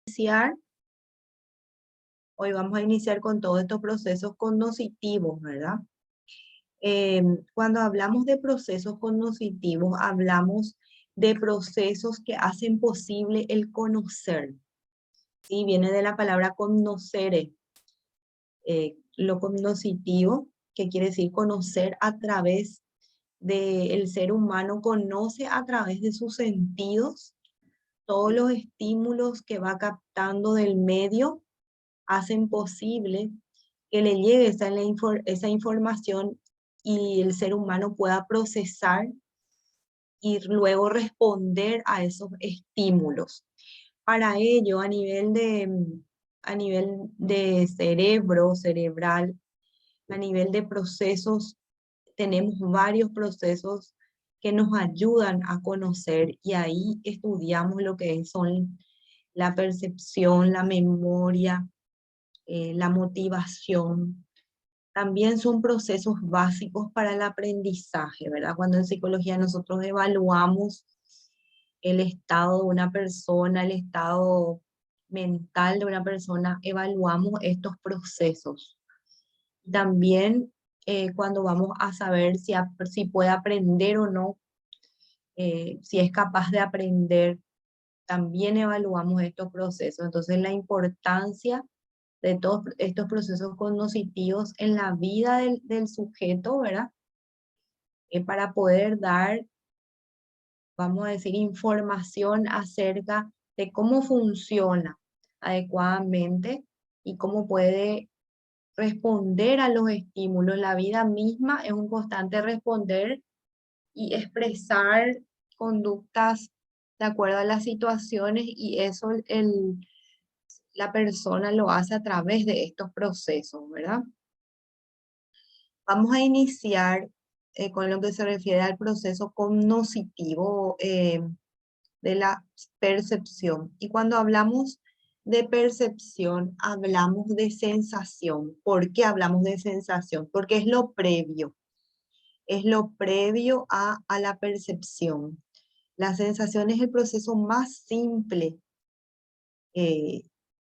Iniciar, hoy vamos a iniciar con todos estos procesos cognitivos, ¿verdad? Cuando hablamos de procesos cognitivos, hablamos de procesos que hacen posible el conocer, ¿sí? Viene de la palabra cognoscere, lo cognitivo, que quiere decir conocer a través del ser humano, conoce a través de sus sentidos todos los estímulos que va captando del medio hacen posible que le llegue esa información y el ser humano pueda procesar y luego responder a esos estímulos. Para ello, a nivel de cerebro, cerebral, a nivel de procesos, tenemos varios procesos que nos ayudan a conocer y ahí estudiamos lo que son la percepción, la memoria, la motivación. También son procesos básicos para el aprendizaje, ¿verdad? Cuando en psicología nosotros evaluamos el estado de una persona, el estado mental de una persona, evaluamos estos procesos. También cuando vamos a saber si puede aprender o no, si es capaz de aprender, también evaluamos estos procesos. Entonces, la importancia de todos estos procesos cognitivos en la vida del sujeto, ¿verdad? Para poder dar, vamos a decir, información acerca de cómo funciona adecuadamente y cómo puede responder a los estímulos. La vida misma es un constante responder y expresar conductas de acuerdo a las situaciones y eso la persona lo hace a través de estos procesos, ¿verdad? Vamos a iniciar con lo que se refiere al proceso cognoscitivo de la percepción. Y cuando hablamos de percepción, hablamos de sensación. ¿Por qué hablamos de sensación? Porque es lo previo a la percepción. La sensación es el proceso más simple eh,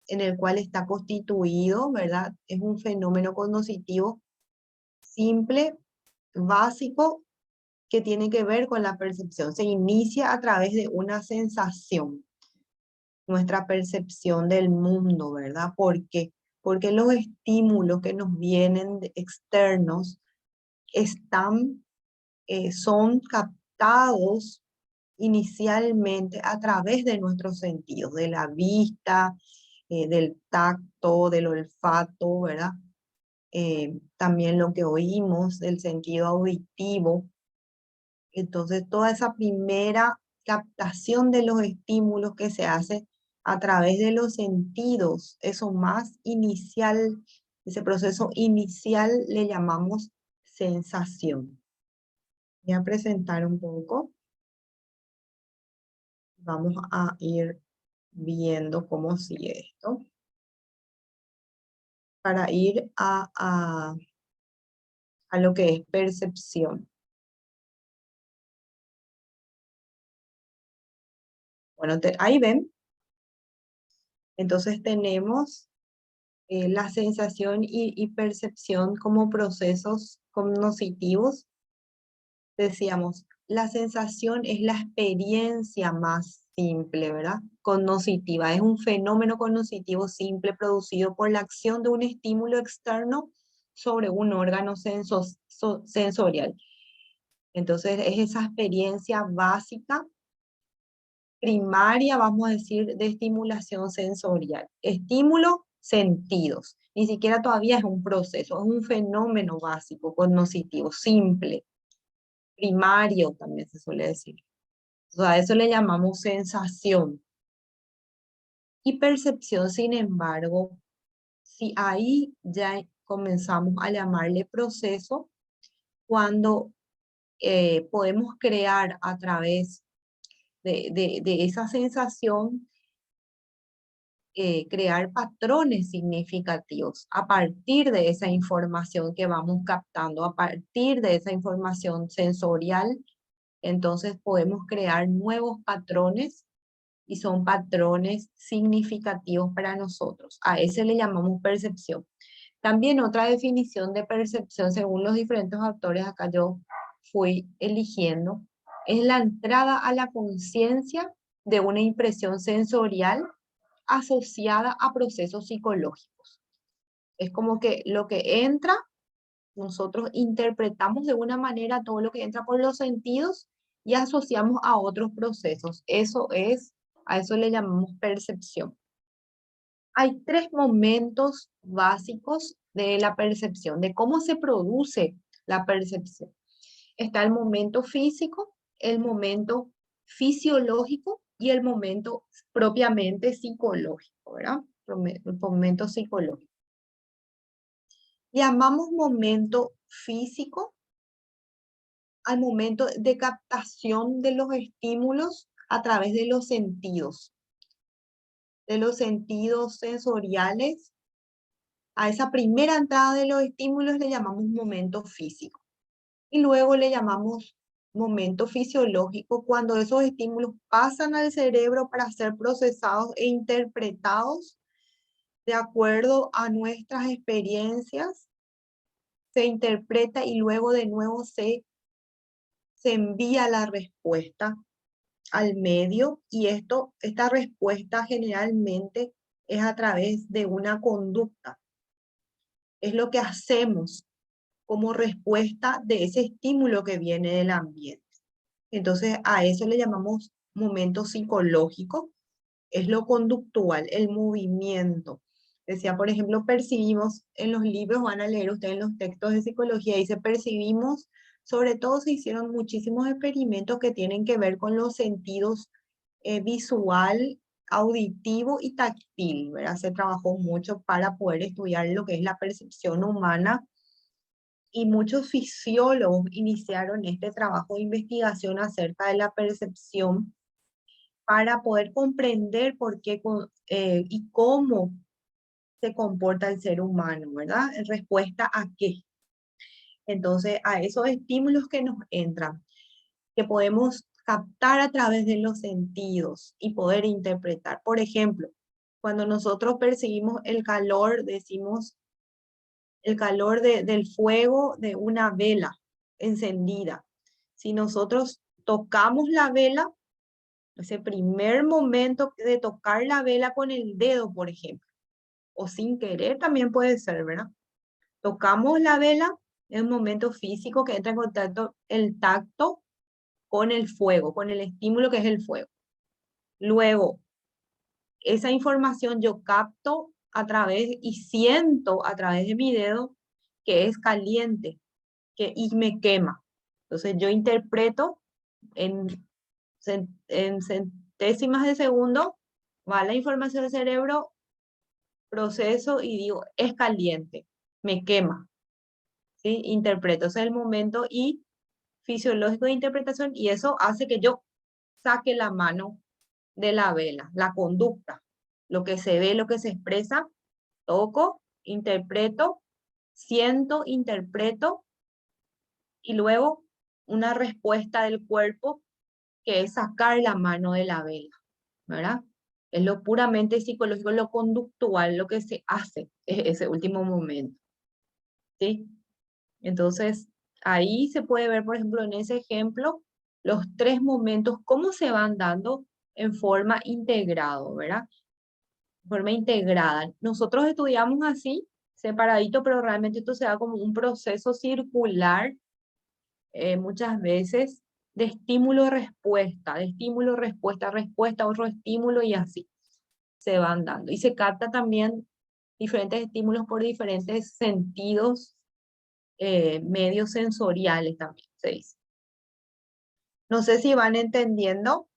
en el cual está constituido, ¿verdad? Es un fenómeno cognitivo simple, básico, que tiene que ver con la percepción. Se inicia a través de una sensación, nuestra percepción del mundo, ¿verdad? ¿Por qué? Porque los estímulos que nos vienen externos son captados inicialmente a través de nuestros sentidos, de la vista, del tacto, del olfato, ¿verdad? También lo que oímos, del sentido auditivo. Entonces, toda esa primera captación de los estímulos que se hace a través de los sentidos, eso más inicial, ese proceso inicial le llamamos sensación. Voy a presentar un poco. Vamos a ir viendo cómo sigue esto. Para ir a lo que es percepción. Bueno, ahí ven. Entonces tenemos la sensación y percepción como procesos cognitivos. Decíamos, la sensación es la experiencia más simple, ¿verdad? Cognitiva. Es un fenómeno cognitivo simple producido por la acción de un estímulo externo sobre un órgano sensorial. Entonces, es esa experiencia básica, primaria, vamos a decir, de estimulación sensorial. Estímulo, sentidos. Ni siquiera todavía es un proceso, es un fenómeno básico, cognitivo, simple, primario también se suele decir. O sea, a eso le llamamos sensación. Y percepción, sin embargo, si ahí ya comenzamos a llamarle proceso, cuando podemos crear a través de esa sensación, crear patrones significativos a partir de esa información que vamos captando, a partir de esa información sensorial Entonces podemos crear nuevos patrones y son patrones significativos para nosotros. A ese le llamamos percepción. También otra definición de percepción, según los diferentes autores, acá yo fui eligiendo, es la entrada a la conciencia de una impresión sensorial asociada a procesos psicológicos. Es como que lo que entra, nosotros interpretamos de una manera todo lo que entra por los sentidos y asociamos a otros procesos. A eso le llamamos percepción. Hay tres momentos básicos de la percepción, de cómo se produce la percepción. Está el momento físico, el momento fisiológico y el momento propiamente psicológico, ¿verdad? El momento psicológico. Llamamos momento físico al momento de captación de los estímulos a través de los sentidos sensoriales. A esa primera entrada de los estímulos le llamamos momento físico. Y luego le llamamos momento fisiológico cuando esos estímulos pasan al cerebro para ser procesados e interpretados de acuerdo a nuestras experiencias. Se interpreta y luego de nuevo se envía la respuesta al medio y esta respuesta generalmente es a través de una conducta. Es lo que hacemos como respuesta de ese estímulo que viene del ambiente. Entonces a eso le llamamos momento psicológico, es lo conductual, el movimiento. Decía, por ejemplo, percibimos en los libros, van a leer ustedes en los textos de psicología, dice percibimos, sobre todo se hicieron muchísimos experimentos que tienen que ver con los sentidos visual, auditivo y táctil, ¿verdad? Se trabajó mucho para poder estudiar lo que es la percepción humana y muchos fisiólogos iniciaron este trabajo de investigación acerca de la percepción para poder comprender por qué y cómo se comporta el ser humano, ¿verdad? En respuesta a qué. Entonces, a esos estímulos que nos entran, que podemos captar a través de los sentidos y poder interpretar. Por ejemplo, cuando nosotros percibimos el calor, decimos el calor del fuego de una vela encendida. Si nosotros tocamos la vela, ese primer momento de tocar la vela con el dedo, por ejemplo, o sin querer también puede ser, ¿verdad? Tocamos la vela, es un momento físico que entra en contacto el tacto con el fuego, con el estímulo que es el fuego. Luego, esa información yo capto a través y siento a través de mi dedo que es caliente y me quema. Entonces yo interpreto en, en centésimas de segundo, va la información del cerebro, proceso y digo, es caliente, me quema. ¿Sí? Interpreto, ese es el momento y fisiológico de interpretación y eso hace que yo saque la mano de la vela, la conducta, lo que se ve, lo que se expresa, toco, interpreto, siento, interpreto y luego una respuesta del cuerpo que es sacar la mano de la vela, ¿verdad? Es lo puramente psicológico, lo conductual, lo que se hace es ese último momento, ¿sí? Entonces, ahí se puede ver, por ejemplo, en ese ejemplo, los tres momentos, cómo se van dando en forma integrado, ¿verdad? En forma integrada. Nosotros estudiamos así, separadito, pero realmente esto se da como un proceso circular, muchas veces, de estímulo-respuesta, de estímulo-respuesta, respuesta, otro estímulo y así se van dando. Y se capta también diferentes estímulos por diferentes sentidos medios sensoriales también se dice. No sé si van entendiendo.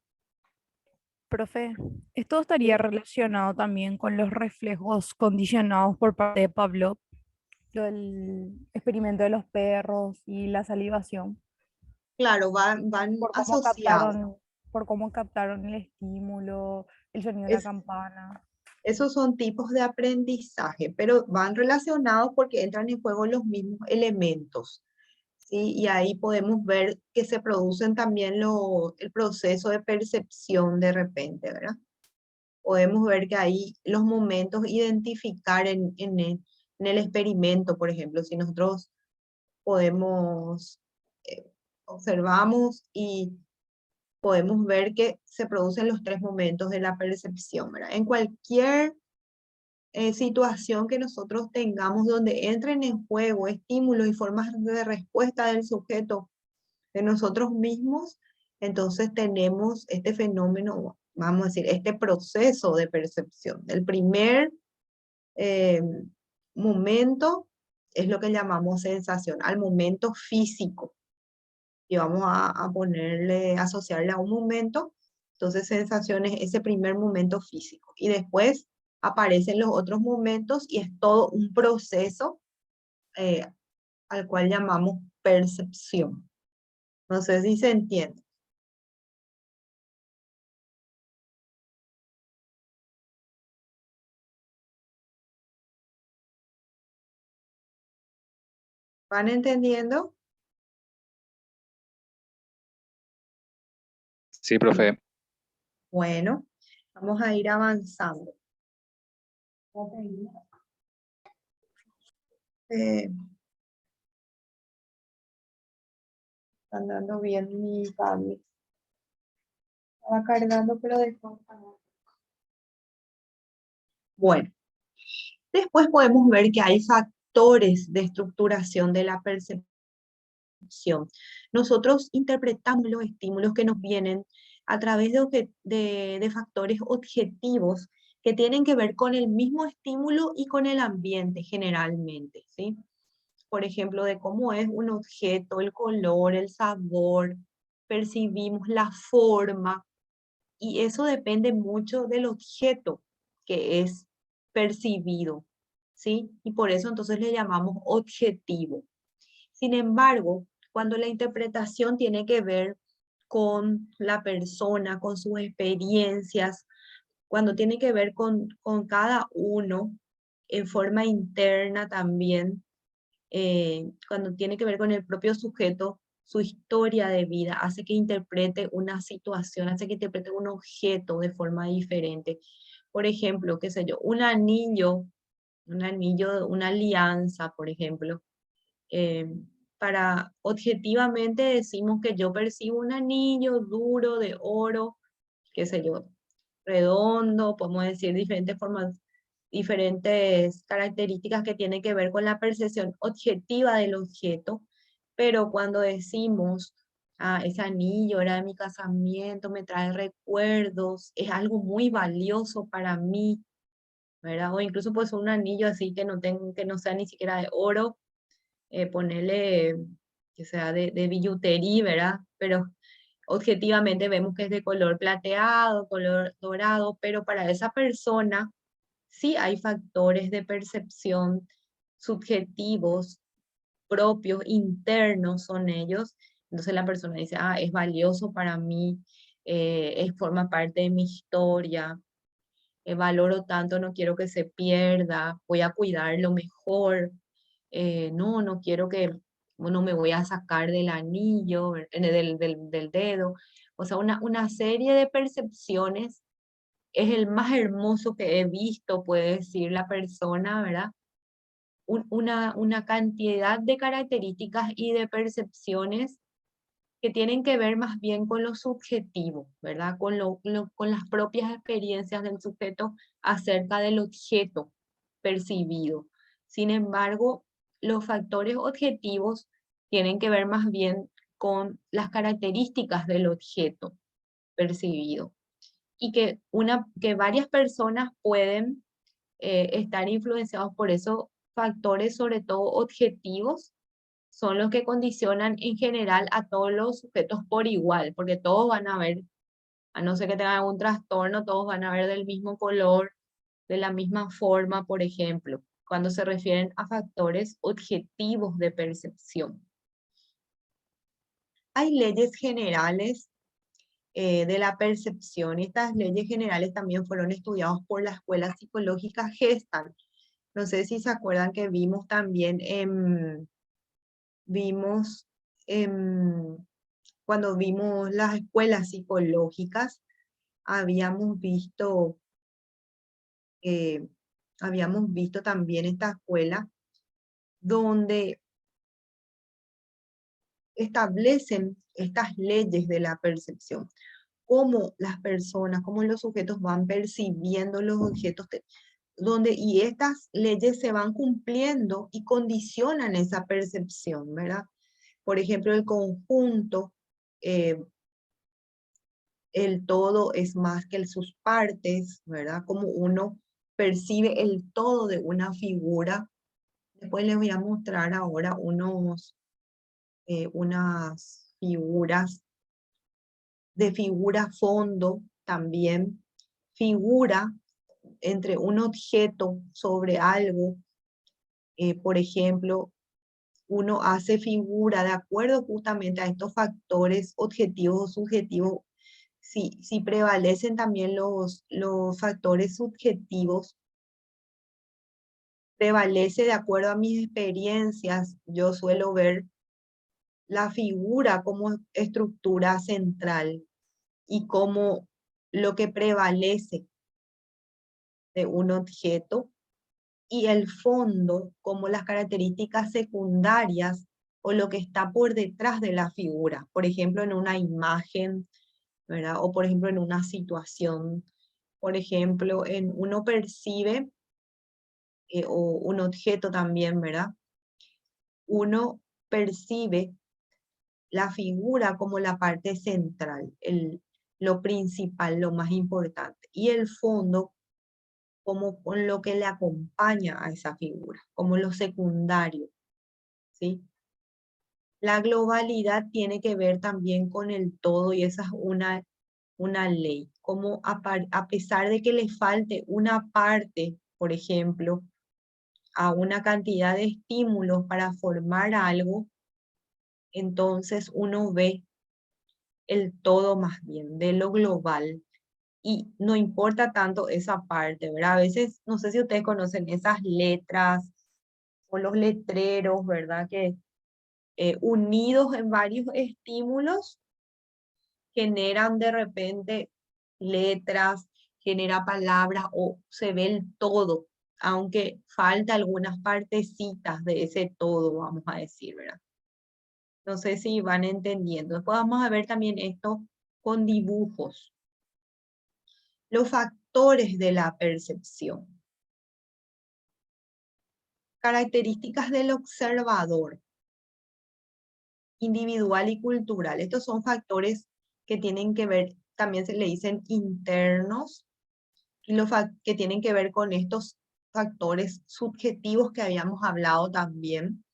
Profe, esto estaría ¿Sí? relacionado también con los reflejos condicionados por parte de Pavlov, lo del experimento de los perros y la salivación, Claro, van por cómo asociados. captaron, por cómo captaron el estímulo, el sonido de la Es, campana. esos son tipos de aprendizaje, pero van relacionados porque entran en juego los mismos elementos. ¿sí? Y ahí podemos ver que se producen también el proceso de percepción de repente, ¿verdad? Podemos ver que ahí los momentos, identificar en el experimento, por ejemplo, si nosotros podemos, eh, observamos y podemos ver que se producen los tres momentos de la percepción, ¿verdad? En cualquier situación que nosotros tengamos donde entren en juego estímulos y formas de respuesta del sujeto de nosotros mismos, entonces tenemos este fenómeno, vamos a decir, este proceso de percepción. El primer eh, momento es lo que llamamos sensación, al momento físico. Y vamos a ponerle, asociarle a un momento, entonces sensación es ese primer momento físico. Y después aparecen los otros momentos y es todo un proceso eh, al cual llamamos percepción. No sé si se entiende. ¿Van entendiendo? Sí, profe. Bueno, vamos a ir avanzando. Eh, andando bien mi cable. Estaba cargando, pero dejó. Bueno, después podemos ver que hay factores de estructuración de la percepción. Nosotros interpretamos los estímulos que nos vienen a través de factores objetivos que tienen que ver con el mismo estímulo y con el ambiente generalmente, ¿sí? Por ejemplo, de cómo es un objeto, el color, el sabor, percibimos la forma, y eso depende mucho del objeto que es percibido, ¿sí? Y por eso entonces le llamamos objetivo. Sin embargo, cuando la interpretación tiene que ver con la persona, con sus experiencias, cuando tiene que ver con cada uno en forma interna también, cuando tiene que ver con el propio sujeto, su historia de vida, hace que interprete una situación, hace que interprete un objeto de forma diferente. Por ejemplo, qué sé yo, un anillo, una alianza, por ejemplo. eh, para objetivamente decimos que yo percibo un anillo duro de oro, qué sé yo, redondo, podemos decir diferentes formas, diferentes características que tienen que ver con la percepción objetiva del objeto, pero cuando decimos, ah, ese anillo era de mi casamiento, me trae recuerdos, es algo muy valioso para mí, ¿verdad? O incluso pues un anillo así que no sea ni siquiera de oro, ponerle que sea de billutería, ¿verdad? Pero objetivamente vemos que es de color plateado, color dorado, pero para esa persona sí hay factores de percepción subjetivos, propios, internos son ellos. Entonces la persona dice, ah, es valioso para mí, forma parte de mi historia, valoro tanto, no quiero que se pierda, voy a cuidarlo mejor, no, no quiero que, no me voy a sacar del anillo, del dedo. O sea, una serie de percepciones es el más hermoso que he visto, puede decir la persona, ¿verdad? Una cantidad de características y de percepciones que tienen que ver más bien con lo subjetivo, ¿verdad? Con las propias experiencias del sujeto acerca del objeto percibido. Sin embargo, los factores objetivos tienen que ver más bien con las características del objeto percibido y que varias personas pueden estar influenciados por esos factores, sobre todo objetivos, son los que condicionan en general a todos los sujetos por igual, porque todos van a ver, a no ser que tengan algún trastorno, todos van a ver del mismo color, de la misma forma, por ejemplo, cuando se refieren a factores objetivos de percepción. Hay leyes generales de la percepción y estas leyes generales también fueron estudiadas por la Escuela Psicológica Gestalt. No sé si se acuerdan que vimos también vimos cuando vimos las escuelas psicológicas, habíamos visto, eh, habíamos visto también esta escuela donde establecen estas leyes de la percepción, cómo las personas, cómo los sujetos van percibiendo los objetos, donde y estas leyes se van cumpliendo y condicionan esa percepción, ¿verdad? Por ejemplo, el conjunto, eh, el todo es más que sus partes, ¿verdad? Como uno percibe el todo de una figura. Después les voy a mostrar ahora unas figuras, de figura fondo también, figura entre un objeto sobre algo. Por ejemplo, uno hace figura de acuerdo justamente a estos factores objetivos o subjetivos. Si prevalecen también los factores subjetivos, prevalece de acuerdo a mis experiencias. Yo suelo ver la figura como estructura central y como lo que prevalece de un objeto, y el fondo como las características secundarias o lo que está por detrás de la figura. Por ejemplo, en una imagen, ¿verdad? O por ejemplo, en una situación. Por ejemplo, uno percibe, o un objeto también, ¿verdad? Uno percibe la figura como la parte central, lo principal, lo más importante, y el fondo como con lo que le acompaña a esa figura, como lo secundario, ¿sí? La globalidad tiene que ver también con el todo y esa es una ley, como a pesar de que le falte una parte, por ejemplo, a una cantidad de estímulos para formar algo, entonces uno ve el todo más bien, de lo global. Y no importa tanto esa parte, ¿verdad? A veces, no sé si ustedes conocen esas letras o los letreros, ¿verdad? Que unidos en varios estímulos generan de repente letras, genera palabras o se ve el todo, aunque falta algunas partecitas de ese todo, vamos a decir, ¿verdad? No sé si van entendiendo. Después vamos a ver también esto con dibujos. Los factores de la percepción. Características del observador, individual y cultural. Estos son factores que tienen que ver, también se le dicen internos, y que tienen que ver con estos factores subjetivos que habíamos hablado también.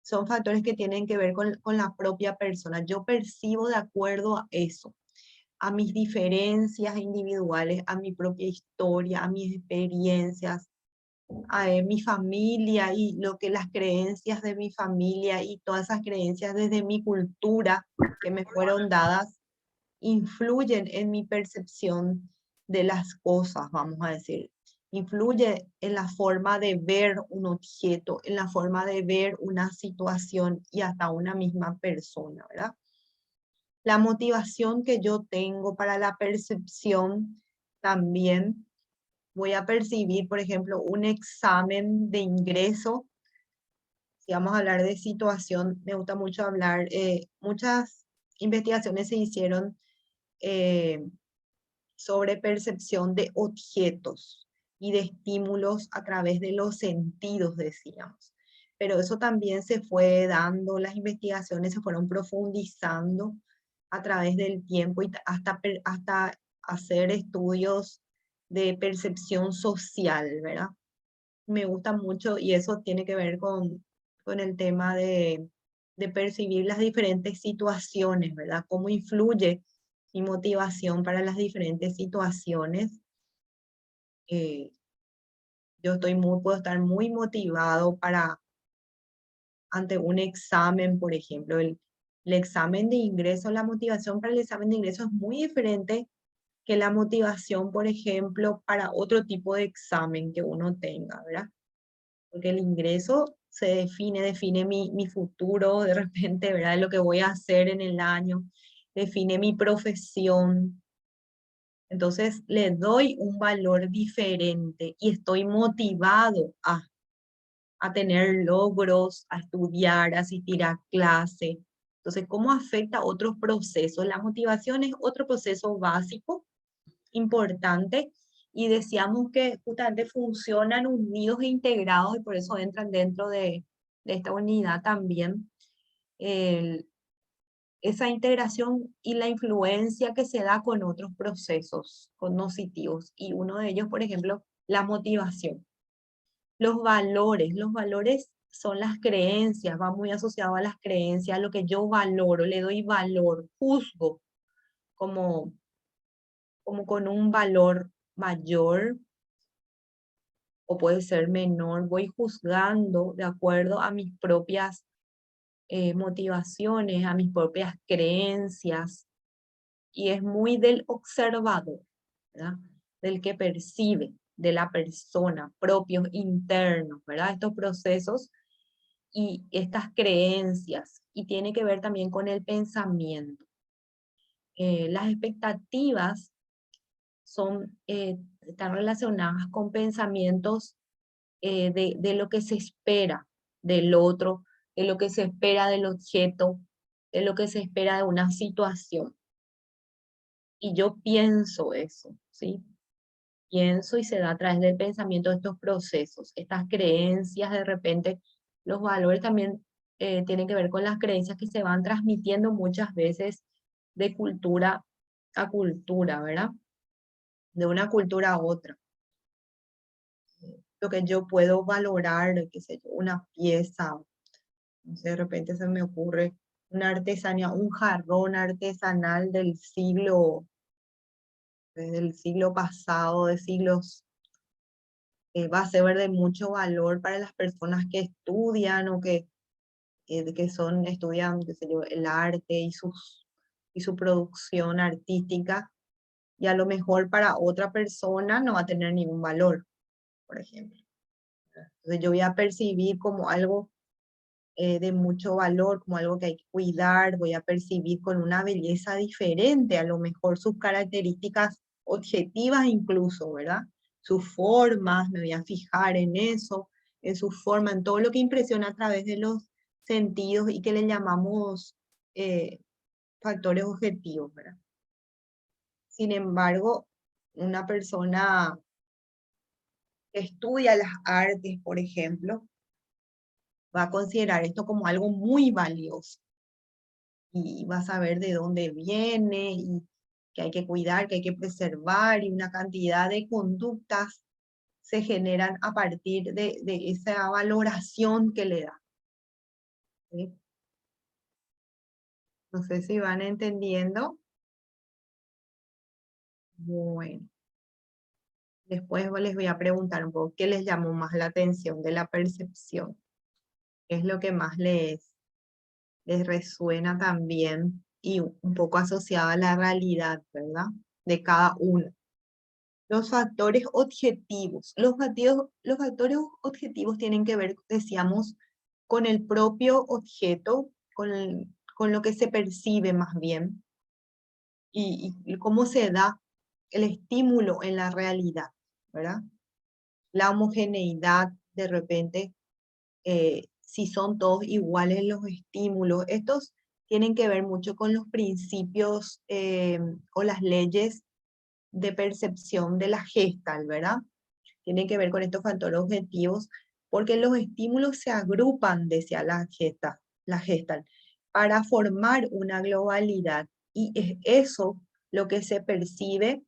Son factores que tienen que ver con la propia persona. Yo percibo de acuerdo a eso, a mis diferencias individuales, a mi propia historia, a mis experiencias, a mi familia y lo que las creencias de mi familia y todas esas creencias desde mi cultura que me fueron dadas influyen en mi percepción de las cosas, vamos a decir. Influye en la forma de ver un objeto, en la forma de ver una situación y hasta una misma persona, ¿verdad? La motivación que yo tengo para la percepción también. Voy a percibir, por ejemplo, un examen de ingreso. Si vamos a hablar de situación, me gusta mucho hablar, muchas investigaciones se hicieron eh, sobre percepción de objetos y de estímulos a través de los sentidos, decíamos. Pero eso también se fue dando, las investigaciones se fueron profundizando a través del tiempo y hasta hacer estudios de percepción social, ¿verdad? Me gusta mucho y eso tiene que ver con el tema de percibir las diferentes situaciones, ¿verdad? Cómo influye mi motivación para las diferentes situaciones. Eh, yo puedo estar muy motivado ante un examen, por ejemplo, el examen de ingreso, la motivación para el examen de ingreso es muy diferente que la motivación, por ejemplo, para otro tipo de examen que uno tenga, ¿verdad? Porque el ingreso define mi futuro de repente, ¿verdad? De lo que voy a hacer en el año, define mi profesión. Entonces le doy un valor diferente y estoy motivado a tener logros, a estudiar, a asistir a clase. Entonces, ¿cómo afecta otros procesos? La motivación es otro proceso básico, importante, y decíamos que justamente funcionan unidos e integrados y por eso entran dentro de esta unidad también. El- Esa integración y la influencia que se da con otros procesos cognitivos. Y uno de ellos, por ejemplo, la motivación. Los valores son las creencias, va muy asociado a las creencias, a lo que yo valoro, le doy valor, juzgo como, como con un valor mayor o puede ser menor, voy juzgando de acuerdo a mis propias motivaciones, a mis propias creencias, y es muy del observador, ¿verdad? Del que percibe, de la persona, propios internos, ¿verdad? Estos procesos y estas creencias, y tiene que ver también con el pensamiento. Las expectativas están relacionadas con pensamientos de lo que se espera del otro, de lo que se espera del objeto, de lo que se espera de una situación. Y yo pienso eso, ¿sí? Pienso y se da a través del pensamiento de estos procesos, estas creencias, de repente los valores también tienen que ver con las creencias que se van transmitiendo muchas veces de cultura a cultura, ¿verdad? De una cultura a otra. Lo que yo puedo valorar, qué sé yo, una pieza, no sé, de repente se me ocurre una artesanía, un jarrón artesanal del siglo pasado, de siglos, va a ser de mucho valor para las personas que estudian o estudian, qué sé yo, el arte y su producción artística, y a lo mejor para otra persona no va a tener ningún valor, por ejemplo. Entonces yo voy a percibir como algo de mucho valor, como algo que hay que cuidar, voy a percibir con una belleza diferente, a lo mejor sus características objetivas incluso, ¿verdad? Sus formas, me voy a fijar en eso, en su forma, en todo lo que impresiona a través de los sentidos y que le llamamos eh, factores objetivos, ¿verdad? Sin embargo, una persona que estudia las artes, por ejemplo, va a considerar esto como algo muy valioso y va a saber de dónde viene y que hay que cuidar, que hay que preservar, y una cantidad de conductas se generan a partir de esa valoración que le da, ¿sí? No sé si van entendiendo. Bueno, después les voy a preguntar un poco qué les llamó más la atención de la percepción, qué es lo que más les resuena también y un poco asociado a la realidad, ¿verdad? De cada uno. Los factores objetivos. Los factores objetivos tienen que ver, decíamos, con el propio objeto, con lo que se percibe más bien, y cómo se da el estímulo en la realidad, ¿verdad? La homogeneidad, de repente, si son todos iguales los estímulos. Estos tienen que ver mucho con los principios o las leyes de percepción de la Gestalt, ¿verdad? Tiene que ver con estos factores objetivos, porque los estímulos se agrupan, decía la Gestalt, para formar una globalidad, y es eso lo que se percibe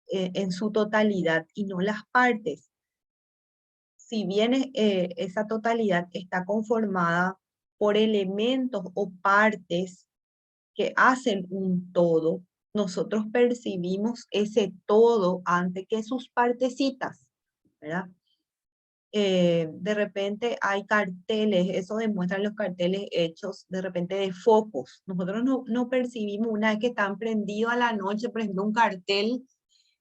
en su totalidad y no las partes. Si bien esa totalidad está conformada por elementos o partes que hacen un todo, nosotros percibimos ese todo antes que sus partecitas, ¿verdad? De repente hay carteles, eso demuestran los carteles hechos de repente de focos. Nosotros no percibimos una vez que están prendidos a la noche, por ejemplo, un cartel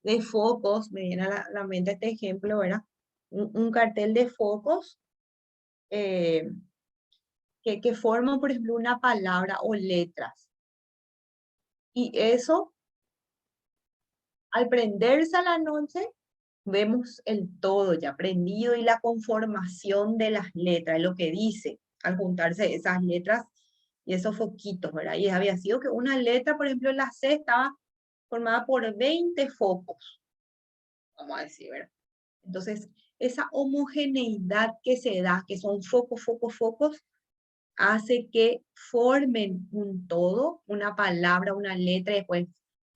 de focos, me viene a la mente este ejemplo, ¿verdad? Un cartel de focos eh, que forman, por ejemplo, una palabra o letras. Y eso, al prenderse a la noche, vemos el todo ya prendido y la conformación de las letras, lo que dice, al juntarse esas letras y esos foquitos, ¿verdad? Y había sido que una letra, por ejemplo, la C estaba formada por 20 focos, vamos a decir, ¿verdad? Entonces, esa homogeneidad que se da, que son focos, focos, focos, hace que formen un todo, una palabra, una letra, y después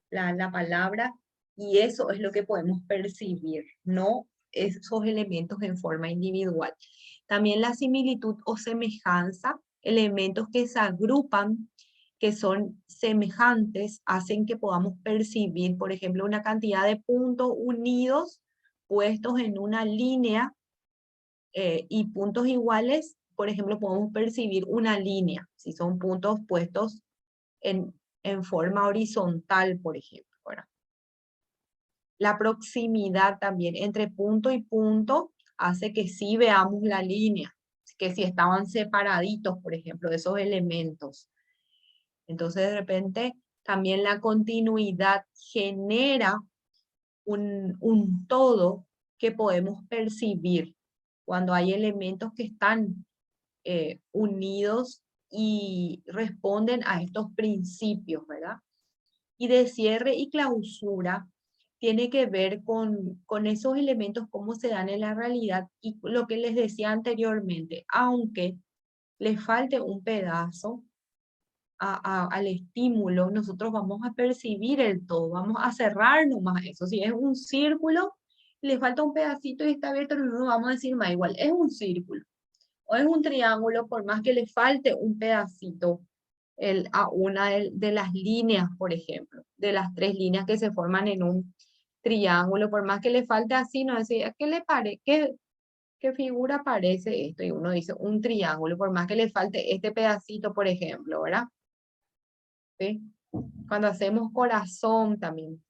la palabra, y eso es lo que podemos percibir, no esos elementos en forma individual. También la similitud o semejanza, elementos que se agrupan, que son semejantes, hacen que podamos percibir, por ejemplo, una cantidad de puntos unidos puestos en una línea y puntos iguales, por ejemplo, podemos percibir una línea, si son puntos puestos en forma horizontal, por ejemplo, ¿verdad? La proximidad también entre punto y punto hace que sí veamos la línea, que si estaban separaditos, por ejemplo, de esos elementos. Entonces, de repente, también la continuidad genera un todo que podemos percibir cuando hay elementos que están unidos y responden a estos principios, ¿verdad? Y de cierre y clausura tiene que ver con esos elementos, cómo se dan en la realidad y lo que les decía anteriormente, aunque le falte un pedazo al estímulo, nosotros vamos a percibir el todo, vamos a cerrar nomás eso. Si es un círculo, le falta un pedacito y está abierto, no vamos a decir más igual, es un círculo o es un triángulo, por más que le falte un pedacito a una de las líneas, por ejemplo, de las tres líneas que se forman en un triángulo, por más que le falte así, no decir, ¿qué le parece? ¿Qué figura parece esto? Y uno dice un triángulo, por más que le falte este pedacito, por ejemplo, ¿verdad? ¿Sí? Cuando hacemos corazón también.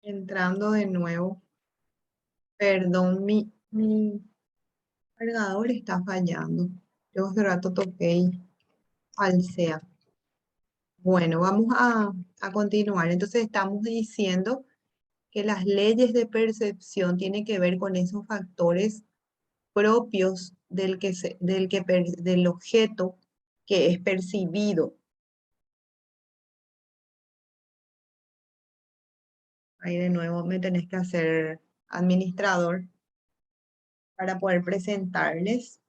Entrando de nuevo, perdón, mi cargador está fallando. Yo hace rato toqué y falsea. Bueno, vamos a continuar. Entonces estamos diciendo que las leyes de percepción tienen que ver con esos factores propios del objeto que es percibido. Ahí de nuevo me tenés que hacer administrador para poder presentarles.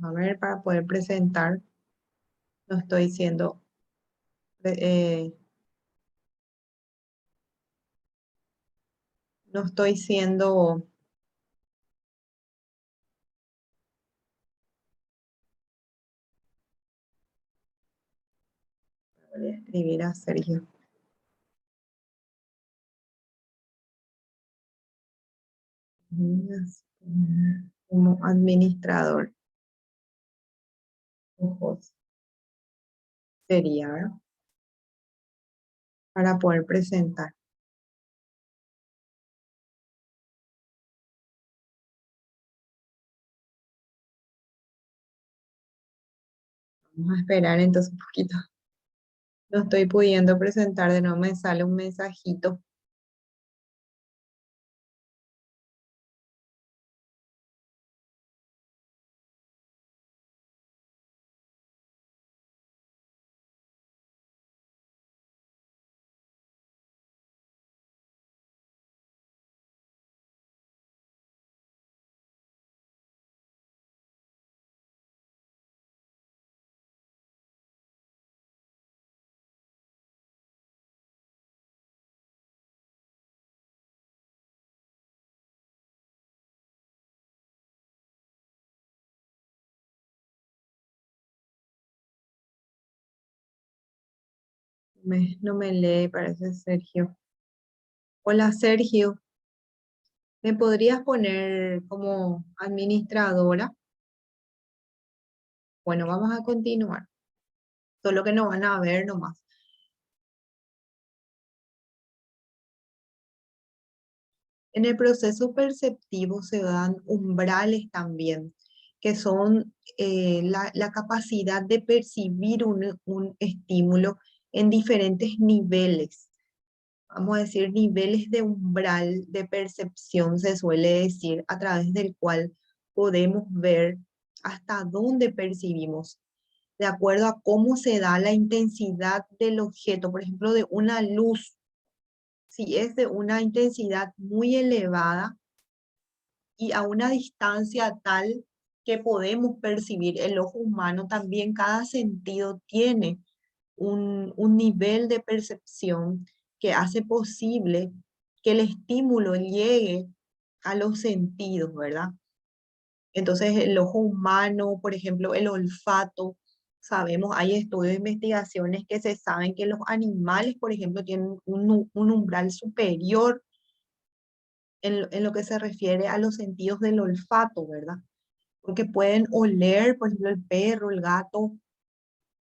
A ver, para poder presentar, no estoy siendo, no estoy siendo, voy a escribir a Sergio. Como administrador. Ojos sería, ¿verdad? Para poder presentar. Vamos a esperar entonces un poquito. No estoy pudiendo presentar, de nuevo me sale un mensajito. No me lee, parece Sergio. Hola Sergio, ¿me podrías poner como administradora? Bueno, vamos a continuar. Solo que no van a ver nomás. En el proceso perceptivo se dan umbrales también, que son la capacidad de percibir un estímulo en diferentes niveles. Vamos a decir, niveles de umbral de percepción, se suele decir, a través del cual podemos ver hasta dónde percibimos, de acuerdo a cómo se da la intensidad del objeto, por ejemplo, de una luz. Si es de una intensidad muy elevada y a una distancia tal que podemos percibir el ojo humano, también cada sentido tiene un nivel de percepción que hace posible que el estímulo llegue a los sentidos, ¿verdad? Entonces, el ojo humano, por ejemplo, el olfato, sabemos, hay estudios de investigaciones que se saben que los animales, por ejemplo, tienen un umbral superior en lo que se refiere a los sentidos del olfato, ¿verdad? Porque pueden oler, por ejemplo, el perro, el gato,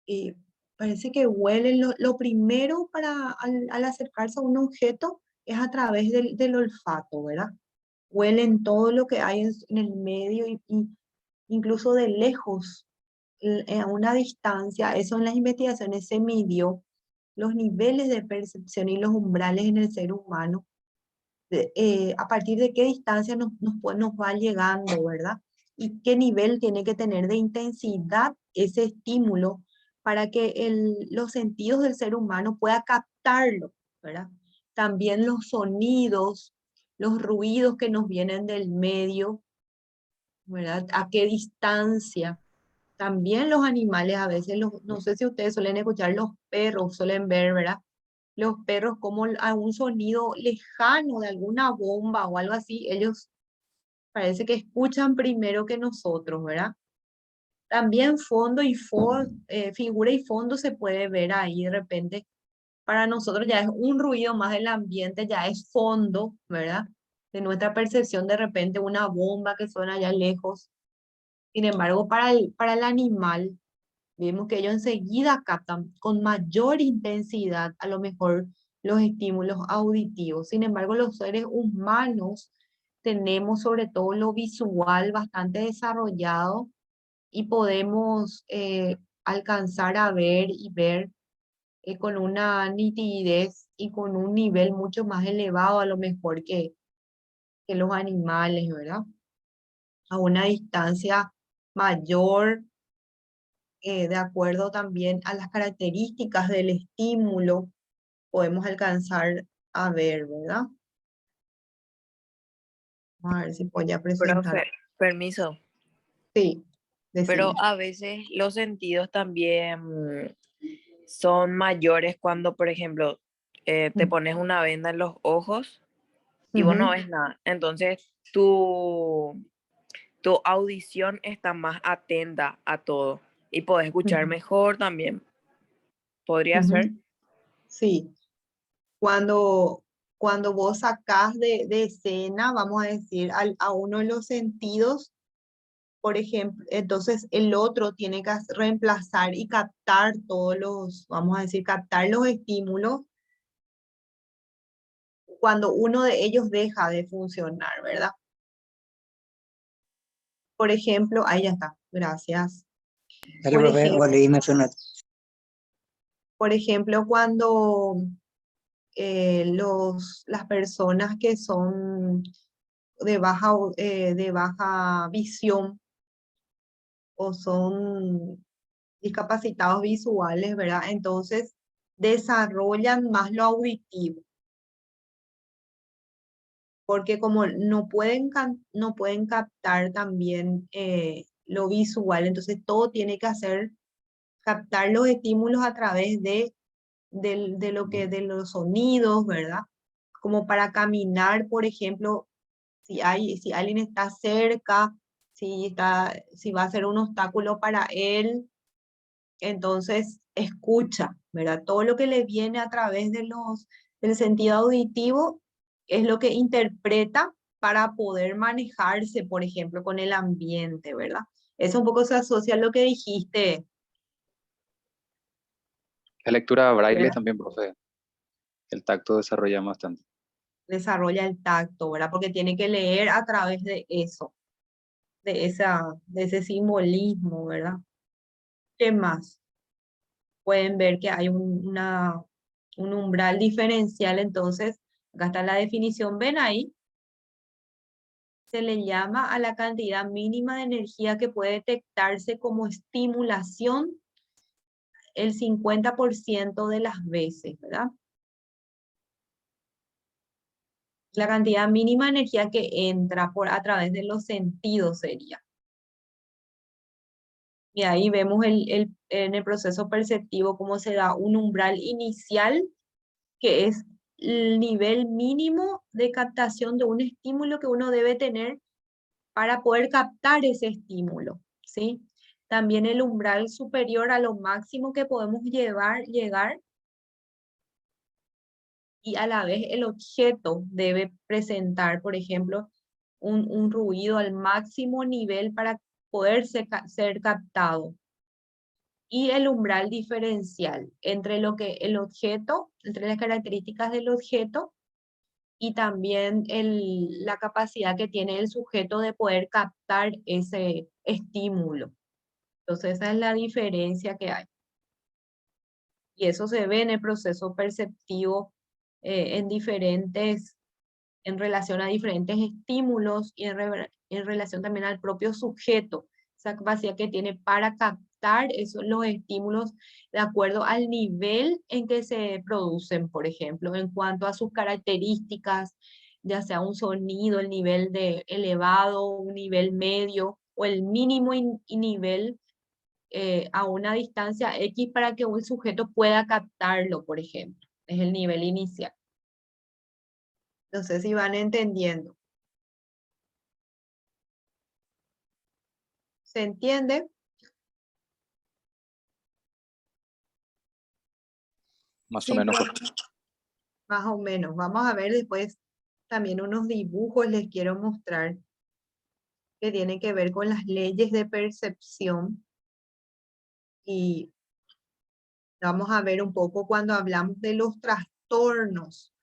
y parece que huelen. Lo primero para al acercarse a un objeto es a través del olfato, ¿verdad? Huelen todo lo que hay en el medio y incluso de lejos, a una distancia. Eso en las investigaciones se midió los niveles de percepción y los umbrales en el ser humano, a partir de qué distancia nos va llegando, ¿verdad? Y qué nivel tiene que tener de intensidad ese estímulo para que los sentidos del ser humano pueda captarlo, ¿verdad? También los sonidos, los ruidos que nos vienen del medio, ¿verdad? A qué distancia. También los animales a veces, no sé si ustedes suelen escuchar, los perros suelen ver, ¿verdad? Los perros como a un sonido lejano de alguna bomba o algo así, ellos parece que escuchan primero que nosotros, ¿verdad? También fondo y figura y fondo se puede ver ahí de repente. Para nosotros ya es un ruido más del ambiente, ya es fondo, ¿verdad? De nuestra percepción de repente una bomba que suena allá lejos. Sin embargo, para el animal, vemos que ellos enseguida captan con mayor intensidad a lo mejor los estímulos auditivos. Sin embargo, los seres humanos tenemos sobre todo lo visual bastante desarrollado y podemos alcanzar a ver y ver con una nitidez y con un nivel mucho más elevado a lo mejor que los animales, ¿verdad? A una distancia mayor, de acuerdo también a las características del estímulo, podemos alcanzar a ver, ¿verdad? Vamos a ver si voy a presentar. Profe, permiso. Sí, Pero Decime. a veces los sentidos también son mayores cuando, por ejemplo, te pones una venda en los ojos y vos no Ujú, ves nada. Entonces tu audición está más atenta a todo y podés escuchar ujú, mejor también. Podría ujú. ser. Sí, cuando, cuando vos sacás de escena, vamos a decir, a uno de los sentidos, por ejemplo, entonces el otro tiene que reemplazar y captar todos los, vamos a decir, captar los estímulos cuando uno de ellos deja de funcionar, ¿verdad? Por ejemplo, ahí ya está, gracias. Dale, Por profe, ejemplo, volví, me suena. cuando las personas que son de baja visión o son discapacitados visuales, ¿verdad? Entonces desarrollan más lo auditivo, porque como no pueden captar también lo visual, entonces todo tiene que hacer, captar los estímulos a través de los sonidos, ¿verdad? Como para caminar, por ejemplo, si alguien está cerca, si va a ser un obstáculo para él, entonces escucha, ¿verdad? Todo lo que le viene a través del sentido auditivo es lo que interpreta para poder manejarse, por ejemplo, con el ambiente, ¿verdad? Eso un poco se asocia a lo que dijiste, La lectura braille ¿verdad? también, profe. El tacto desarrolla bastante. Desarrolla el tacto, ¿verdad? Porque tiene que leer a través de eso, de ese simbolismo, ¿verdad? ¿Qué más? Pueden ver que hay un umbral diferencial, entonces, acá está la definición, ven ahí, se le llama a la cantidad mínima de energía que puede detectarse como estimulación el 50% de las veces, ¿verdad? La cantidad mínima de energía que entra a través de los sentidos sería. Y ahí vemos en el proceso perceptivo cómo se da un umbral inicial, que es el nivel mínimo de captación de un estímulo que uno debe tener para poder captar ese estímulo, ¿sí? También el umbral superior a lo máximo que podemos llegar, y a la vez el objeto debe presentar, por ejemplo, un ruido al máximo nivel para poder ser captado. Y el umbral diferencial entre lo que el objeto, entre las características del objeto y también la capacidad que tiene el sujeto de poder captar ese estímulo. Entonces esa es la diferencia que hay. Y eso se ve en el proceso perceptivo en en relación a diferentes estímulos y en relación también al propio sujeto, esa capacidad que tiene para captar los estímulos de acuerdo al nivel en que se producen, por ejemplo, en cuanto a sus características, ya sea un sonido, el nivel de elevado, un nivel medio o el mínimo y nivel a una distancia X para que un sujeto pueda captarlo, por ejemplo. Es el nivel inicial. No sé si van entendiendo. ¿Se entiende? Más o Sí, menos, profe, profe. más o menos. Vamos a ver después también unos dibujos les quiero mostrar que tienen que ver con las leyes de percepción y vamos a ver un poco cuando hablamos de los trastornos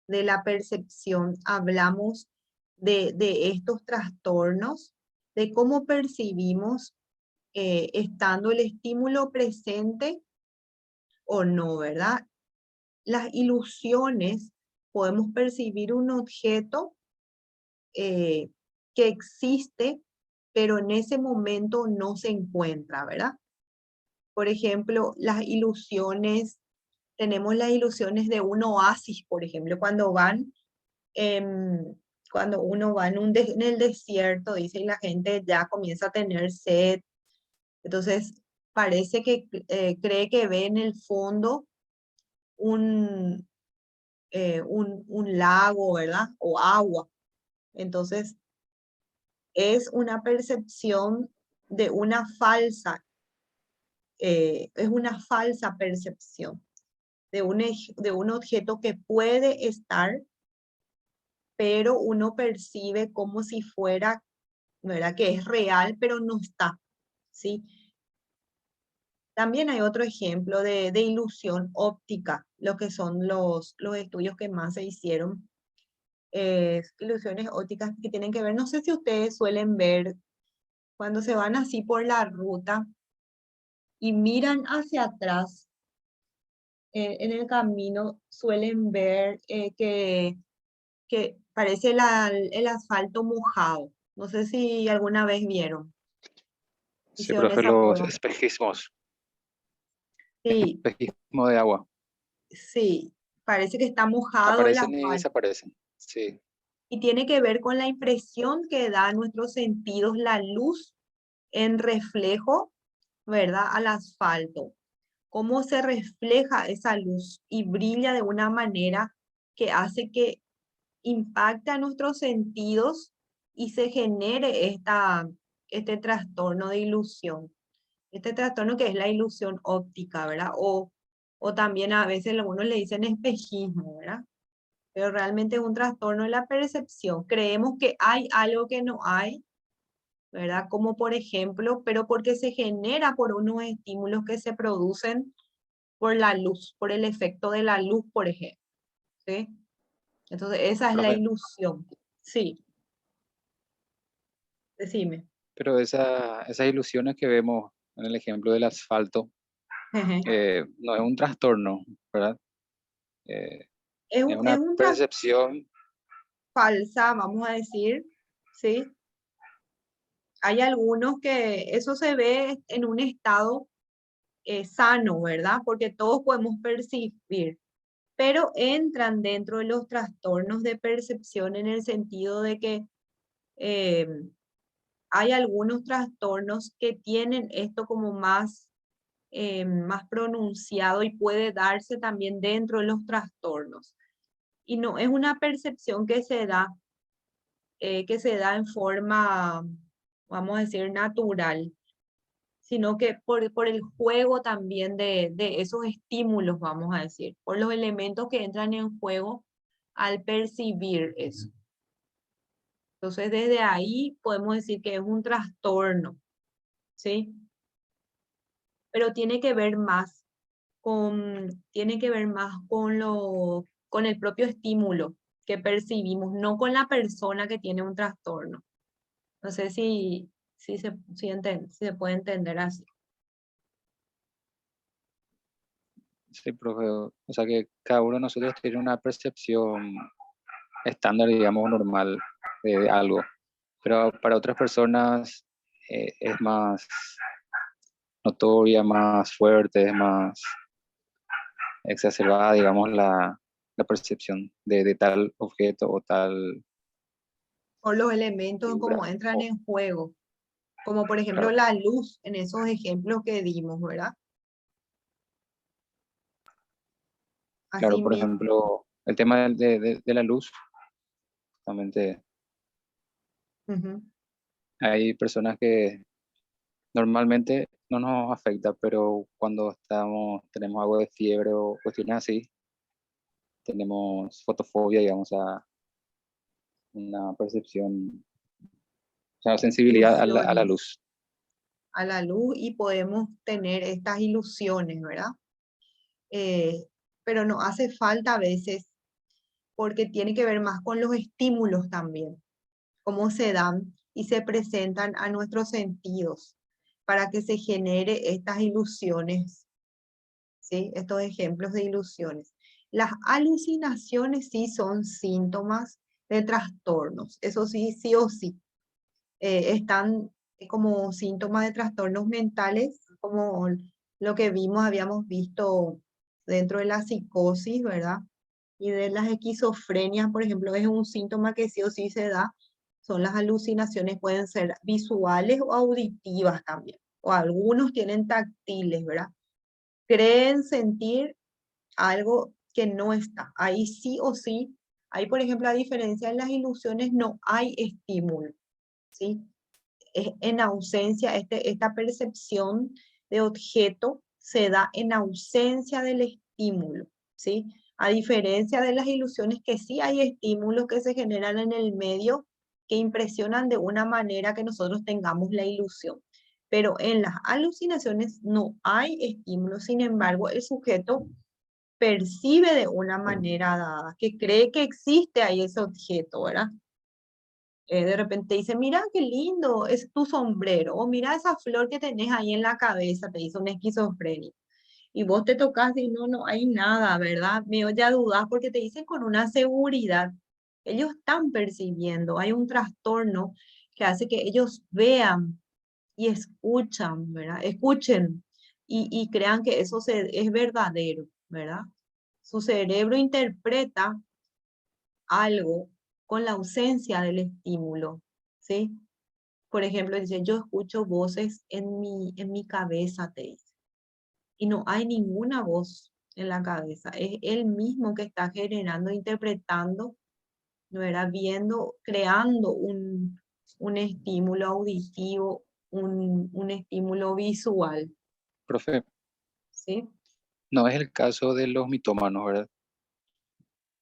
de la percepción, hablamos de estos trastornos, de cómo percibimos estando el estímulo presente o no, ¿verdad? Las ilusiones, podemos percibir un objeto eh, que existe, pero en ese momento no se encuentra, ¿verdad? Por ejemplo, las ilusiones, tenemos las ilusiones de un oasis, por ejemplo, em, cuando uno va en el desierto, dice, y la gente ya comienza a tener sed, Entonces, parece que cree que ve en el fondo un, un lago, ¿verdad? O agua. Entonces, es una percepción de una falsa, es una falsa percepción de un objeto que puede estar, pero uno percibe como si fuera, ¿verdad? Que es real, pero no está, ¿sí? También hay otro ejemplo de ilusión óptica, lo que son los estudios que más se hicieron. Ilusiones ópticas que tienen que ver, no sé si ustedes suelen ver cuando se van así por la ruta y miran hacia atrás en el camino, suelen ver que parece el asfalto mojado. No sé si alguna vez vieron, Sí, hicieron profe, esa los prueba. espejismos. Sí, Espejismo de agua. sí, parece que está mojado el Aparecen y asfalto. desaparecen. Sí, Y tiene que ver con la impresión que da a nuestros sentidos la luz en reflejo, ¿verdad? Al asfalto. Cómo se refleja esa luz y brilla de una manera que hace que impacte a nuestros sentidos y se genere este trastorno de ilusión. Este trastorno que es la ilusión óptica, ¿verdad? O también a veces algunos le dicen espejismo, ¿verdad? Pero realmente es un trastorno de la percepción. Creemos que hay algo que no hay, ¿verdad? Como por ejemplo, pero porque se genera por unos estímulos que se producen por la luz, por el efecto de la luz, por ejemplo, ¿sí? Entonces, esa es la profe, ilusión. Sí, decime. pero esas ilusiones que vemos en el ejemplo del asfalto no es un trastorno, ¿verdad? Eh, es Es una un percepción, falsa, vamos a decir, ¿sí? Hay algunos que eso se ve en un estado sano, ¿verdad? Porque todos podemos percibir, pero entran dentro de los trastornos de percepción en el sentido de que eh, hay algunos trastornos que tienen esto como más, más pronunciado y puede darse también dentro de los trastornos. Y no es una percepción que se da en forma, vamos a decir, natural, sino que por el juego también de esos estímulos, vamos a decir, por los elementos que entran en juego al percibir eso. Entonces, desde ahí podemos decir que es un trastorno, ¿sí? Pero tiene que ver más con el propio estímulo que percibimos, no con la persona que tiene un trastorno. No sé si se puede entender así. sí, profe, o sea que cada uno de nosotros tiene una percepción estándar, digamos, normal de algo, pero para otras personas es más notoria, más fuerte, es más exacerbada, digamos, la percepción de tal objeto o tal Por los elementos en figura. cómo entran O, en juego, como por ejemplo claro, la luz en esos ejemplos que dimos, ¿verdad? claro, Así por mismo. ejemplo, el tema de la luz, justamente Ujú. hay personas que normalmente no nos afecta, pero cuando tenemos algo de fiebre o cuestiones así, tenemos fotofobia, digamos, a una percepción, o sea, sensibilidad a la Ilusiones luz. a la luz y podemos tener estas ilusiones, ¿verdad? Pero no hace falta a veces porque tiene que ver más con los estímulos también, cómo se dan y se presentan a nuestros sentidos para que se genere estas ilusiones, ¿sí? Estos ejemplos de ilusiones. Las alucinaciones sí son síntomas de trastornos, eso sí, sí o sí. Están como síntomas de trastornos mentales, como lo que habíamos visto dentro de la psicosis, ¿verdad? Y de las esquizofrenias, por ejemplo, es un síntoma que sí o sí se da, son las alucinaciones, pueden ser visuales o auditivas también. o algunos tienen táctiles, ¿verdad? Creen sentir algo que no está. Ahí sí o sí, ahí por ejemplo, a diferencia de las ilusiones, no hay estímulo, ¿sí? Es en ausencia, esta percepción de objeto se da en ausencia del estímulo, ¿sí? A diferencia de las ilusiones que sí hay estímulos que se generan en el medio que impresionan de una manera que nosotros tengamos la ilusión. Pero en las alucinaciones no hay estímulo, sin embargo, el sujeto percibe de una manera dada, que cree que existe ahí ese objeto, ¿verdad? De repente dice, mira qué lindo, es tu sombrero, o mira esa flor que tenés ahí en la cabeza, te dice un esquizofrénico. Y vos te tocas y no, no hay nada, ¿verdad? Me ya dudas porque te dicen con una seguridad. Ellos están percibiendo, hay un trastorno que hace que ellos vean y escuchan, ¿verdad? Escuchen y crean que eso es verdadero, ¿verdad? Su cerebro interpreta algo con la ausencia del estímulo, ¿sí? Por ejemplo, dice, yo escucho voces en mi cabeza, te dice, y no hay ninguna voz en la cabeza, es él mismo que está generando, interpretando, ¿no era? Viendo, creando un estímulo auditivo, un estímulo visual, Profe, ¿sí? no es el caso de los mitómanos, ¿verdad?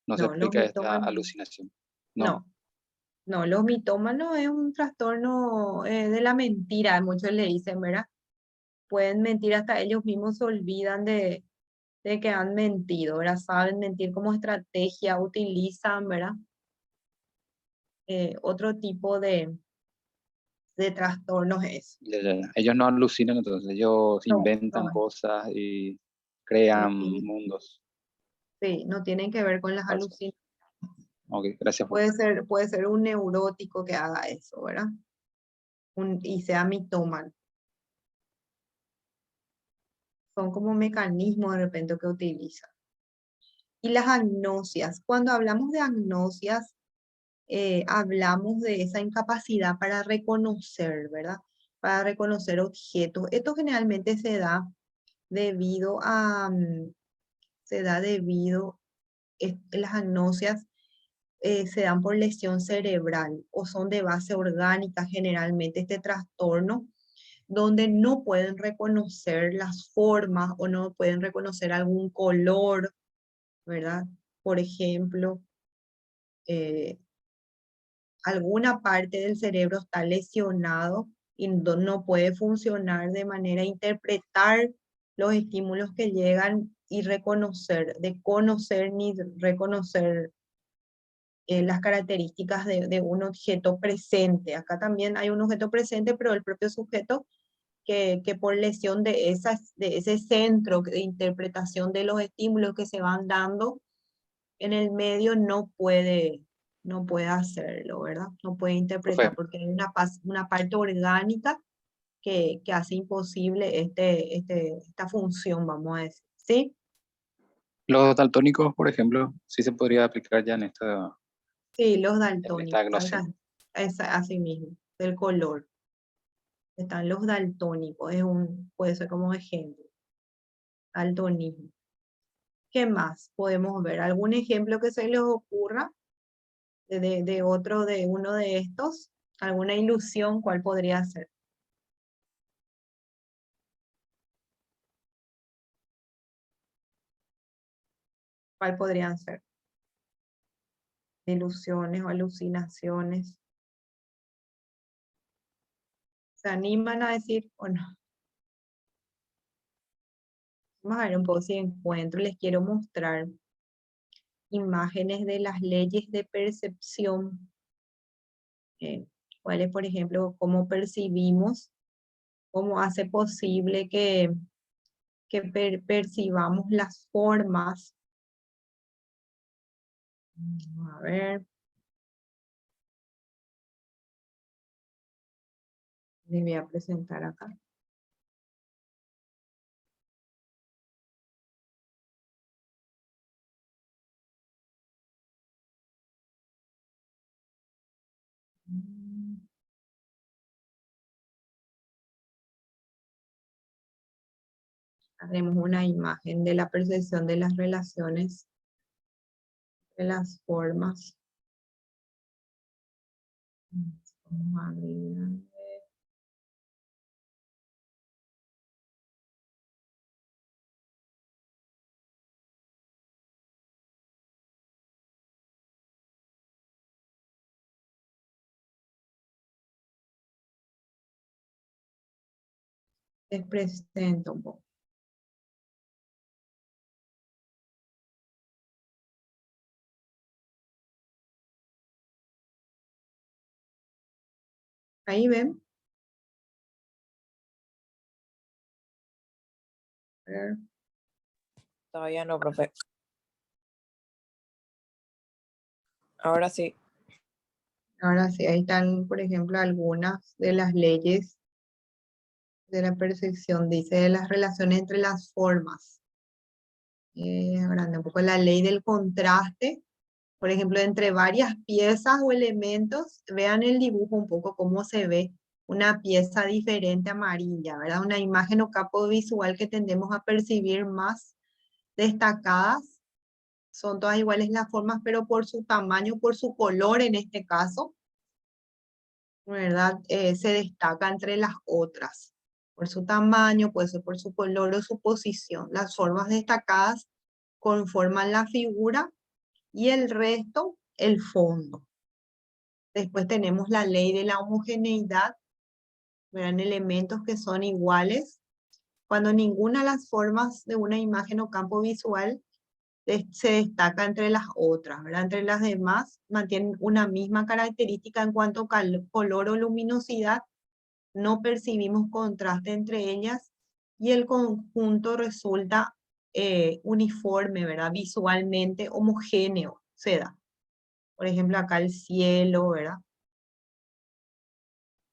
No se No, los explica esta mitómanos, alucinación. No, no. No, los mitómanos es un trastorno de la mentira, muchos le dicen, ¿verdad? Pueden mentir hasta ellos mismos se olvidan de que han mentido, ¿verdad? Saben mentir como estrategia, utilizan, ¿verdad? Otro tipo de trastornos es. ya. Ellos no alucinan, entonces ellos No, inventan no, cosas y no, crean tiene- mundos sí, no tienen que ver con las falsos. alucinaciones. Ok, gracias, profe. Puede ser un neurótico que haga eso, ¿verdad? Y sea mitómano. Son como mecanismos de repente que utilizan. Y las agnosias. Cuando hablamos de agnosias, hablamos de esa incapacidad para reconocer, ¿verdad? Para reconocer objetos. Esto generalmente se da debido a, se da debido, las agnosias se dan por lesión cerebral o son de base orgánica generalmente este trastorno donde no pueden reconocer las formas o no pueden reconocer algún color, ¿verdad? Por ejemplo, eh, alguna parte del cerebro está lesionado y no puede funcionar de manera a interpretar los estímulos que llegan y reconocer, de conocer ni reconocer las características de un objeto presente. Acá también hay un objeto presente, pero el propio sujeto que por lesión de ese centro de interpretación de los estímulos que se van dando, en el medio no puede hacerlo, ¿verdad? No puede interpretar Profe, porque hay una parte orgánica que hace imposible esta función, vamos a decir. ¿Sí? los daltónicos, por ejemplo, sí se podría aplicar ya Sí, los en esta daltónicos, agnosia. así mismo, del color. Están los daltónicos, puede ser como ejemplo, daltonismo. ¿Qué más podemos ver? ¿Algún ejemplo que se les ocurra de uno de estos? ¿Alguna ilusión? ¿Cuál podría ser? ¿Cuál podrían ser? Ilusiones o alucinaciones. ¿Se animan a decir o no? Vamos a ver un poco si encuentro. Les quiero mostrar imágenes de las leyes de percepción. ¿Cuál es, por ejemplo, cómo percibimos, cómo hace posible que percibamos las formas? A ver, les voy a presentar acá. Haremos una imagen de la percepción de las relaciones, de las formas. Vamos a abrir. Les presento un poco. Ahí ven. A ver. Todavía no, profe. Ahora sí. Ahora sí, ahí están, por ejemplo, algunas de las leyes de la percepción. Dice de las relaciones entre las formas. Agrande un poco la ley del contraste. Por ejemplo, entre varias piezas o elementos, vean el dibujo un poco cómo se ve una pieza diferente amarilla, ¿verdad? Una imagen o campo visual que tendemos a percibir más destacadas. Son todas iguales las formas, pero por su tamaño, por su color en este caso, ¿verdad? Se destaca entre las otras. Por su tamaño, puede ser por su color o su posición. Las formas destacadas conforman la figura y el resto, el fondo. Después tenemos la ley de la homogeneidad, verán elementos que son iguales. Cuando ninguna de las formas de una imagen o campo visual se destaca entre las otras, ¿verdad? Entre las demás mantienen una misma característica en cuanto a color o luminosidad, no percibimos contraste entre ellas y el conjunto resulta uniforme, ¿verdad? Visualmente homogéneo se da. Por ejemplo, acá el cielo, ¿verdad?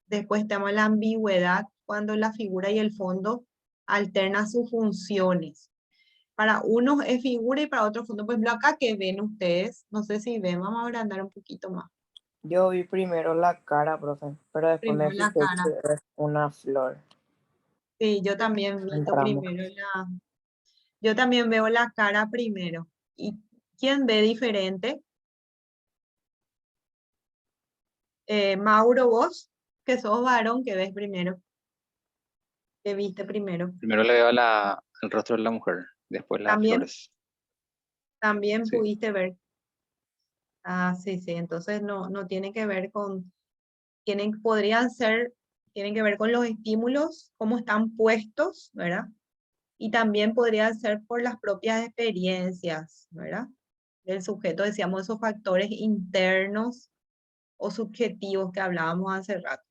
Después tenemos la ambigüedad, cuando la figura y el fondo alternan sus funciones. Para unos es figura y para otros fondo. Por ejemplo, acá que ven ustedes, no sé si ven, vamos a agrandar un poquito más. Yo vi primero la cara, profe, pero después me Primero la fijé cara. que es una flor. Sí, yo también vi Entramos. yo también veo la cara primero. ¿Y quién ve diferente? Mauro, vos, que sos varón, ¿que ves primero? ¿Qué viste primero? Primero le veo el rostro de la mujer, después las También, flores. también Sí. pudiste ver. Ah, sí, sí, entonces no tiene que ver con, tienen que ver con los estímulos, cómo están puestos, ¿verdad? Y también podría ser por las propias experiencias, ¿verdad? Del sujeto, decíamos, esos factores internos o subjetivos que hablábamos hace rato.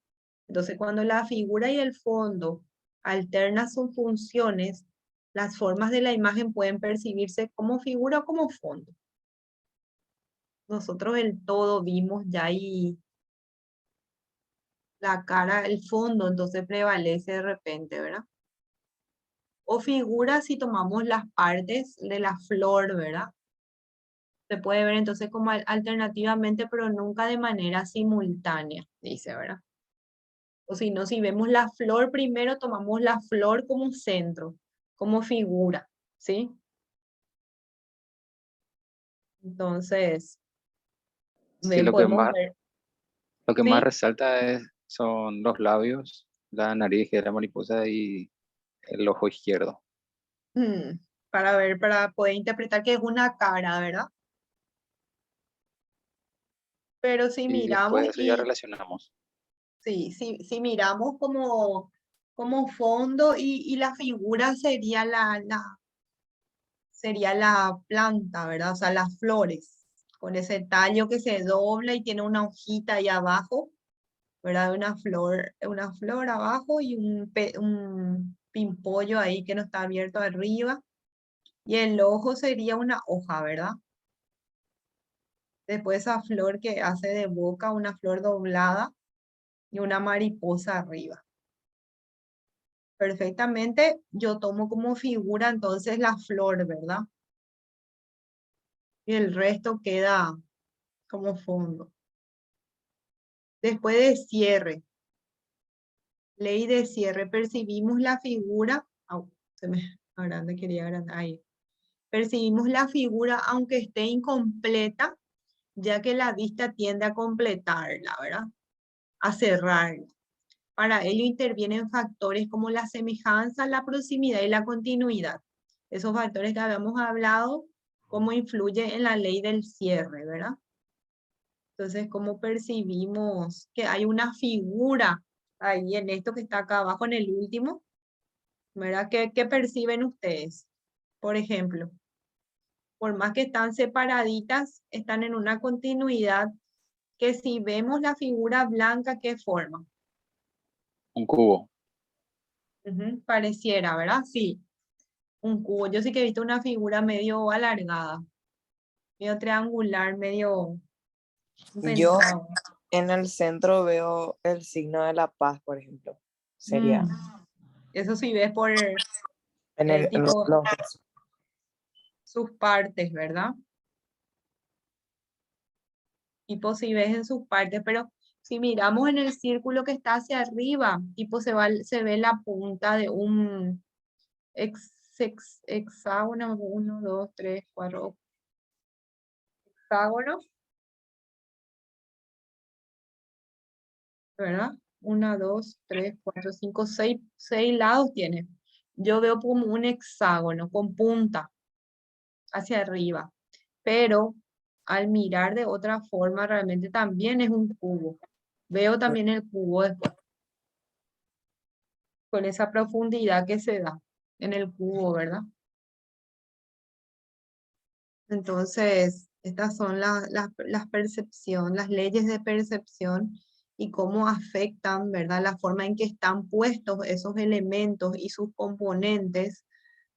Entonces, cuando la figura y el fondo alternan sus funciones, las formas de la imagen pueden percibirse como figura o como fondo. Nosotros el todo vimos ya y la cara, el fondo, entonces prevalece de repente, ¿verdad? O figura si tomamos las partes de la flor, ¿verdad? Se puede ver entonces como alternativamente, pero nunca de manera simultánea, dice, ¿verdad? O si no, si vemos la flor primero, tomamos la flor como centro, como figura, ¿sí? Entonces, Sí, lo que podemos más, ver, lo que más ¿sí? resalta son los labios, la nariz, que es la mariposa, y el ojo izquierdo. Mm, para ver, para poder interpretar que es una cara, ¿verdad? Pero si Y miramos después de eso ya y relacionamos. sí, si miramos como fondo y la figura sería sería la planta, ¿verdad? O sea, las flores, con ese tallo que se dobla y tiene una hojita ahí abajo, ¿verdad? Una flor abajo y un pimpollo ahí que no está abierto arriba. Y el ojo sería una hoja, ¿verdad? Después esa flor que hace de boca, una flor doblada y una mariposa arriba. Perfectamente, yo tomo como figura entonces la flor, ¿verdad? Y el resto queda como fondo. Después de cierre, ley de cierre, percibimos la figura, se me Grande, quería agrandar. Ahí. Percibimos la figura aunque esté incompleta, ya que la vista tiende a completarla, ¿verdad? A cerrarla. Para ello intervienen factores como la semejanza, la proximidad y la continuidad. Esos factores que habíamos hablado, cómo influye en la ley del cierre, ¿verdad? Entonces, ¿cómo percibimos que hay una figura ahí en esto que está acá abajo en el último? ¿Verdad? ¿Qué perciben ustedes? Por ejemplo, por más que están separaditas, están en una continuidad que si vemos la figura blanca, ¿qué forma? Un cubo. Pareciera, ¿verdad? Sí, un cubo. Yo sí que he visto una figura medio alargada, medio triangular, medio un Yo pentágono. en el centro veo el signo de la paz, por ejemplo. Sería Eso sí ves por en tipo los- sus partes, ¿verdad? Tipo si ves en sus partes, pero si miramos en el círculo que está hacia arriba, tipo se ve la punta de un hexágono, 1, 2, 3, 4 hexágonos, ¿verdad? 1, 2, 3, 4, 5, 6 lados tiene. Yo veo como un hexágono con punta hacia arriba, pero al mirar de otra forma realmente también es un cubo. Veo también el cubo después, con esa profundidad que se da en el cubo, ¿verdad? Entonces, estas son las percepciones, las leyes de percepción y cómo afectan, ¿verdad? La forma en que están puestos esos elementos y sus componentes,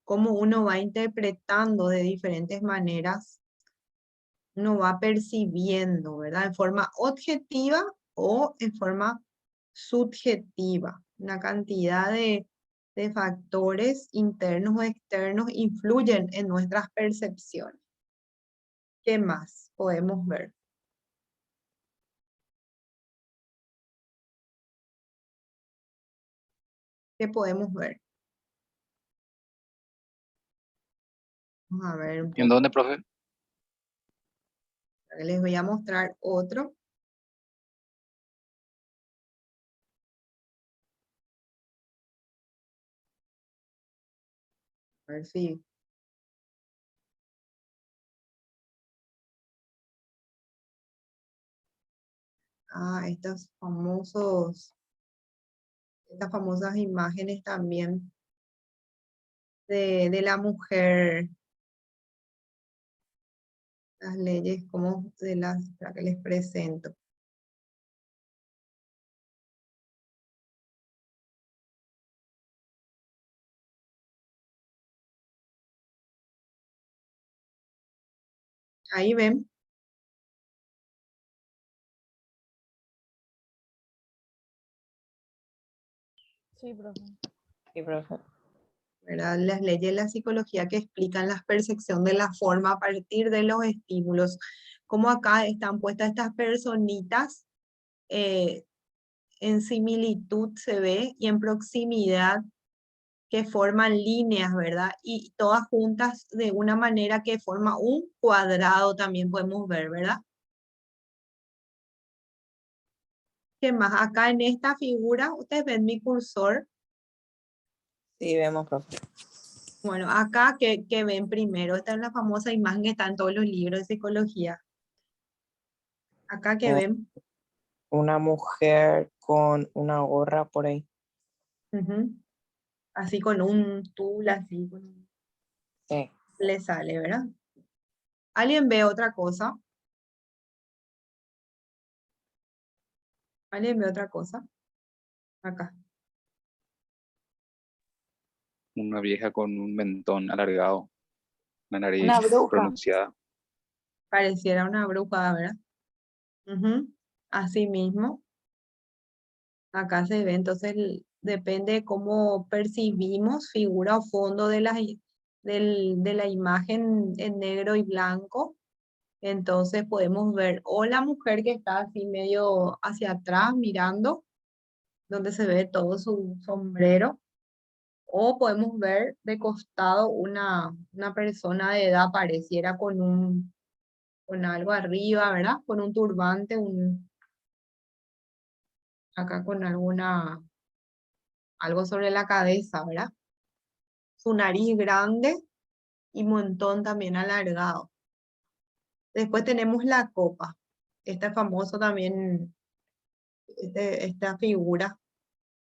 cómo uno va interpretando de diferentes maneras, uno va percibiendo, ¿verdad? En forma objetiva o en forma subjetiva. Una cantidad de factores internos o externos influyen en nuestras percepciones. ¿Qué más podemos ver? ¿Qué podemos ver? Vamos a ver un ¿En poco. dónde, profe? Les voy a mostrar otro. A ver si... estas famosas imágenes también de la mujer, las leyes como de para que les presento. Ahí ven, Sí, profe. Sí, profe. ¿verdad? Las leyes de la psicología que explican la percepción de la forma a partir de los estímulos. Como acá están puestas estas personitas, en similitud se ve y en proximidad que forman líneas, ¿verdad? Y todas juntas de una manera que forma un cuadrado también podemos ver, ¿verdad? ¿Qué más? Acá en esta figura, ustedes ven mi cursor. Sí, vemos, profe. Bueno, acá que ven primero, esta es la famosa imagen que está en todos los libros de psicología. Acá que ven, Una mujer con una gorra por ahí. así con un tul, así, Sí. le sale, ¿verdad? ¿Alguien ve otra cosa? ¿Alguien ve otra cosa? Acá. Una vieja con un mentón alargado, una Una nariz bruja. pronunciada. Pareciera una bruja, ¿verdad? Así mismo, acá se ve, entonces depende de cómo percibimos figura o fondo de de la imagen en negro y blanco. Entonces podemos ver o la mujer que está así medio hacia atrás mirando, donde se ve todo su sombrero, O podemos ver de costado una persona de edad, pareciera con algo arriba, ¿verdad? Con un turbante, acá con algo sobre la cabeza, ¿verdad? Su nariz grande y mentón también alargado. Después tenemos la copa. Este es famoso también, esta figura,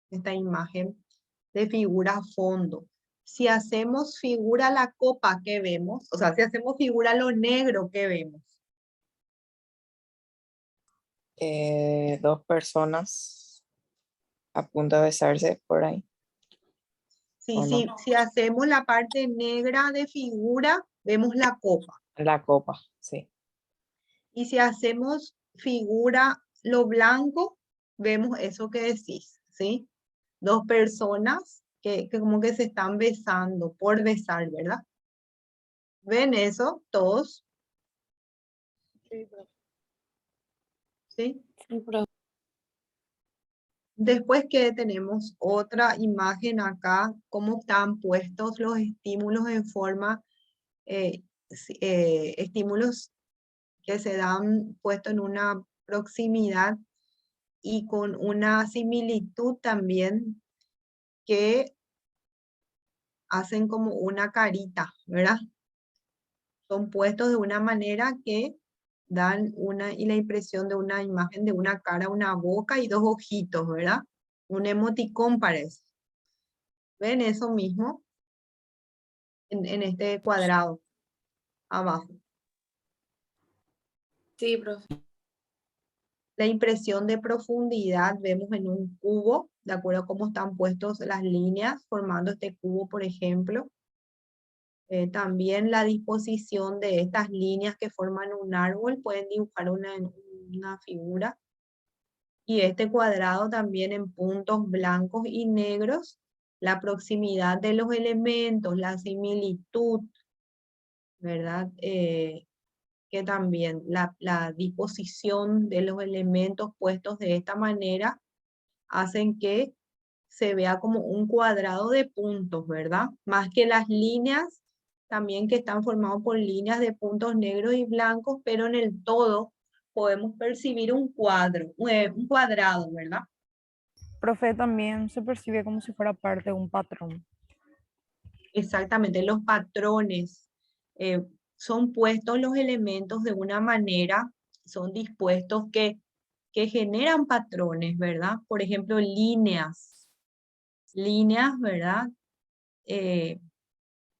esta imagen de figura a fondo. Si hacemos figura la copa, ¿qué vemos? O sea, si hacemos figura lo negro, ¿qué vemos? Dos personas a punto de besarse por ahí, Sí, ¿o no? si hacemos la parte negra de figura, vemos la copa. La copa, sí. Y si hacemos figura lo blanco, vemos eso que decís, ¿sí? Dos personas que como que se están besando, por besar, ¿verdad? ¿Ven eso todos? ¿Sí? Después que tenemos otra imagen acá, cómo están puestos los estímulos en forma, estímulos que se dan puestos en una proximidad y con una similitud también que hacen como una carita, ¿verdad? Son puestos de una manera que dan y la impresión de una imagen de una cara, una boca y dos ojitos, ¿verdad? Un emoticón parece. ¿Ven eso mismo en este cuadrado abajo? Sí, profe. La impresión de profundidad vemos en un cubo, de acuerdo a cómo están puestos las líneas formando este cubo, por ejemplo. También la disposición de estas líneas que forman un árbol pueden dibujar una figura. Y este cuadrado también en puntos blancos y negros, la proximidad de los elementos, la similitud, ¿verdad? Que también la disposición de los elementos puestos de esta manera hacen que se vea como un cuadrado de puntos, ¿verdad? Más que las líneas, también que están formados por líneas de puntos negros y blancos, pero en el todo podemos percibir un un cuadrado, ¿verdad? Profe, también se percibe como si fuera parte de un patrón. Exactamente, los patrones. Son puestos los elementos de una manera, son dispuestos que generan patrones, ¿verdad? Por ejemplo, líneas, ¿verdad?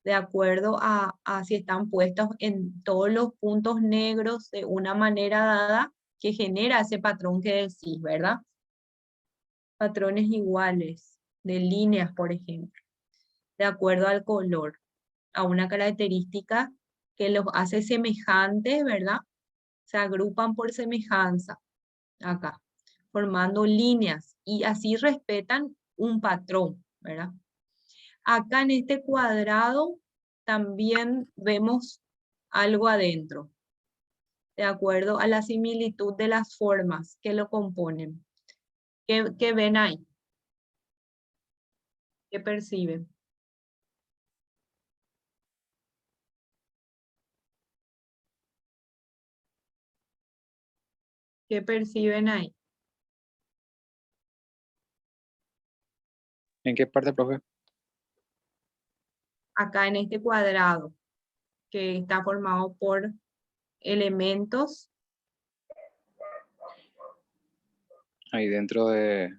De acuerdo a si están puestos en todos los puntos negros de una manera dada que genera ese patrón que decís, ¿verdad? Patrones iguales de líneas, por ejemplo, de acuerdo al color, a una característica que los hace semejantes, ¿verdad? Se agrupan por semejanza acá, formando líneas y así respetan un patrón, ¿verdad? Acá en este cuadrado también vemos algo adentro, de acuerdo a la similitud de las formas que lo componen. ¿Qué ven ahí? ¿Qué perciben? ¿Qué perciben ahí? ¿En qué parte, profe? Acá en este cuadrado, que está formado por elementos. Ahí dentro de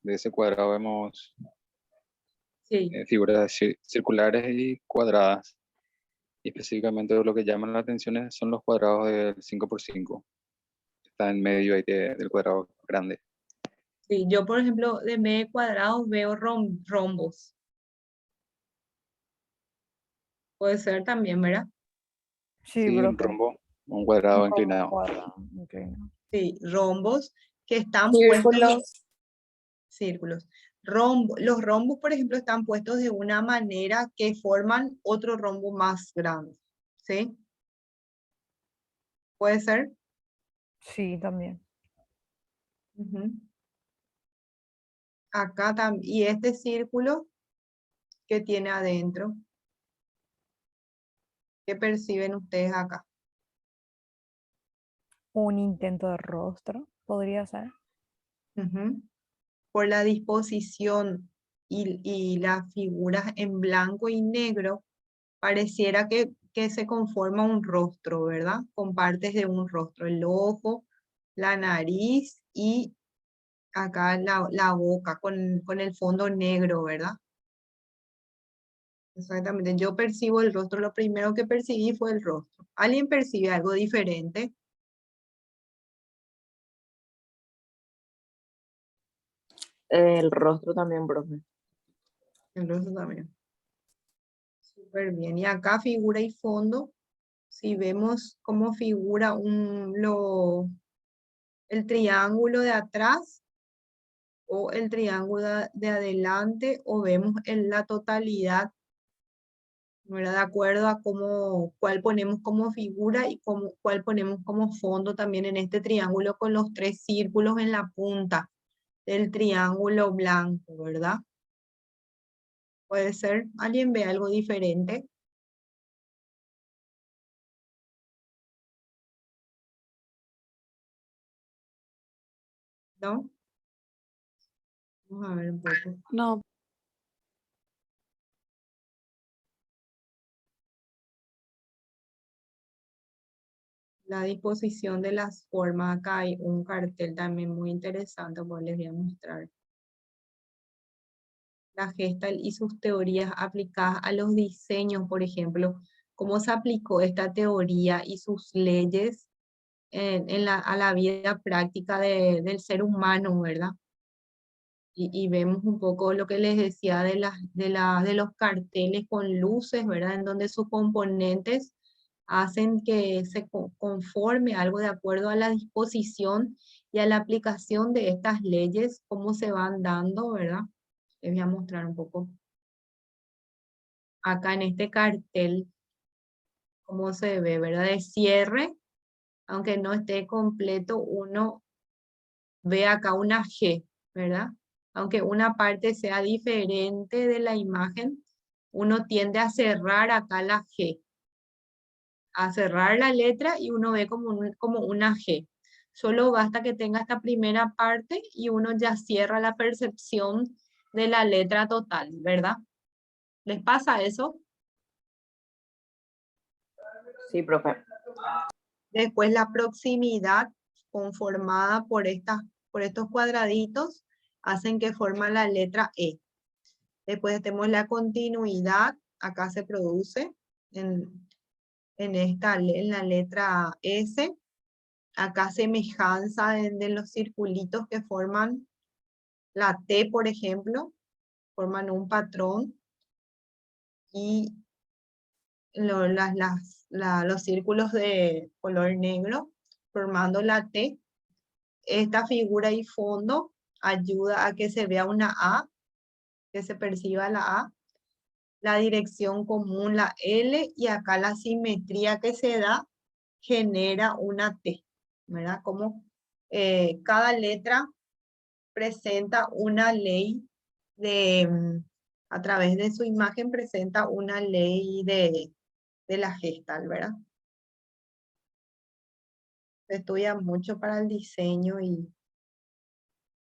ese cuadrado vemos Sí, figuras circulares y cuadradas. Y específicamente lo que llama la atención son los cuadrados del 5x5. Está en medio ahí del cuadrado grande. sí. Yo, por ejemplo, de medio cuadrado veo rombos. Puede ser también, ¿verdad? Sí, Sí, un profe. rombo, un cuadrado Un rombo inclinado. cuadrado. Inclinado. Sí, rombos que están puestos Círculos. círculos. Los rombos, por ejemplo, están puestos de una manera que forman otro rombo más grande. ¿Sí? ¿Puede ser? Sí, también. Ujú. Acá también. Y este círculo ¿Qué tiene adentro? ¿Qué perciben ustedes acá? Un intento de rostro, podría ser. Ujú. Por la disposición y las figuras en blanco y negro, pareciera que se conforma un rostro, ¿verdad? Con partes de un rostro, el ojo, la nariz y acá la boca con el fondo negro, ¿verdad? Exactamente, yo percibo el rostro, lo primero que percibí fue el rostro. ¿Alguien percibe algo diferente? El rostro también, profe. El rostro también. Súper bien. Y acá figura y fondo, si vemos cómo figura el triángulo de atrás o el triángulo de adelante, o vemos en la totalidad, ¿verdad? De acuerdo a cuál ponemos como figura y cuál ponemos como fondo también en este triángulo con los 3 círculos en la punta del triángulo blanco, ¿verdad? Puede ser, ¿alguien ve algo diferente? ¿No? Vamos a ver un poco. No. La disposición de las formas, acá hay un cartel también muy interesante, pues les voy a mostrar. La Gestalt y sus teorías aplicadas a los diseños, por ejemplo, cómo se aplicó esta teoría y sus leyes a la vida práctica del ser humano, ¿verdad? Y vemos un poco lo que les decía de los carteles con luces, ¿verdad? En donde sus componentes hacen que se conforme algo de acuerdo a la disposición y a la aplicación de estas leyes, cómo se van dando, ¿verdad? Les voy a mostrar un poco acá en este cartel cómo se ve, ¿verdad? De cierre, aunque no esté completo, uno ve acá una G, ¿verdad? Aunque una parte sea diferente de la imagen, uno tiende a cerrar acá la G, a cerrar la letra y uno ve como una G. Solo basta que tenga esta primera parte y uno ya cierra la percepción de la letra total, ¿verdad? ¿Les pasa eso? Sí, profe. Después la proximidad conformada por estos cuadraditos hacen que forma la letra E. Después tenemos la continuidad, acá se produce en la letra S. Acá semejanza de los circulitos que forman la T, por ejemplo, forman un patrón y los círculos de color negro formando la T. Esta figura y fondo ayuda a que se vea una A, que se perciba la A, la dirección común, la L, y acá la simetría que se da genera una T, ¿verdad? Como cada letra presenta una ley a través de su imagen presenta una ley de la Gestalt, ¿verdad? Se estudia mucho para el diseño y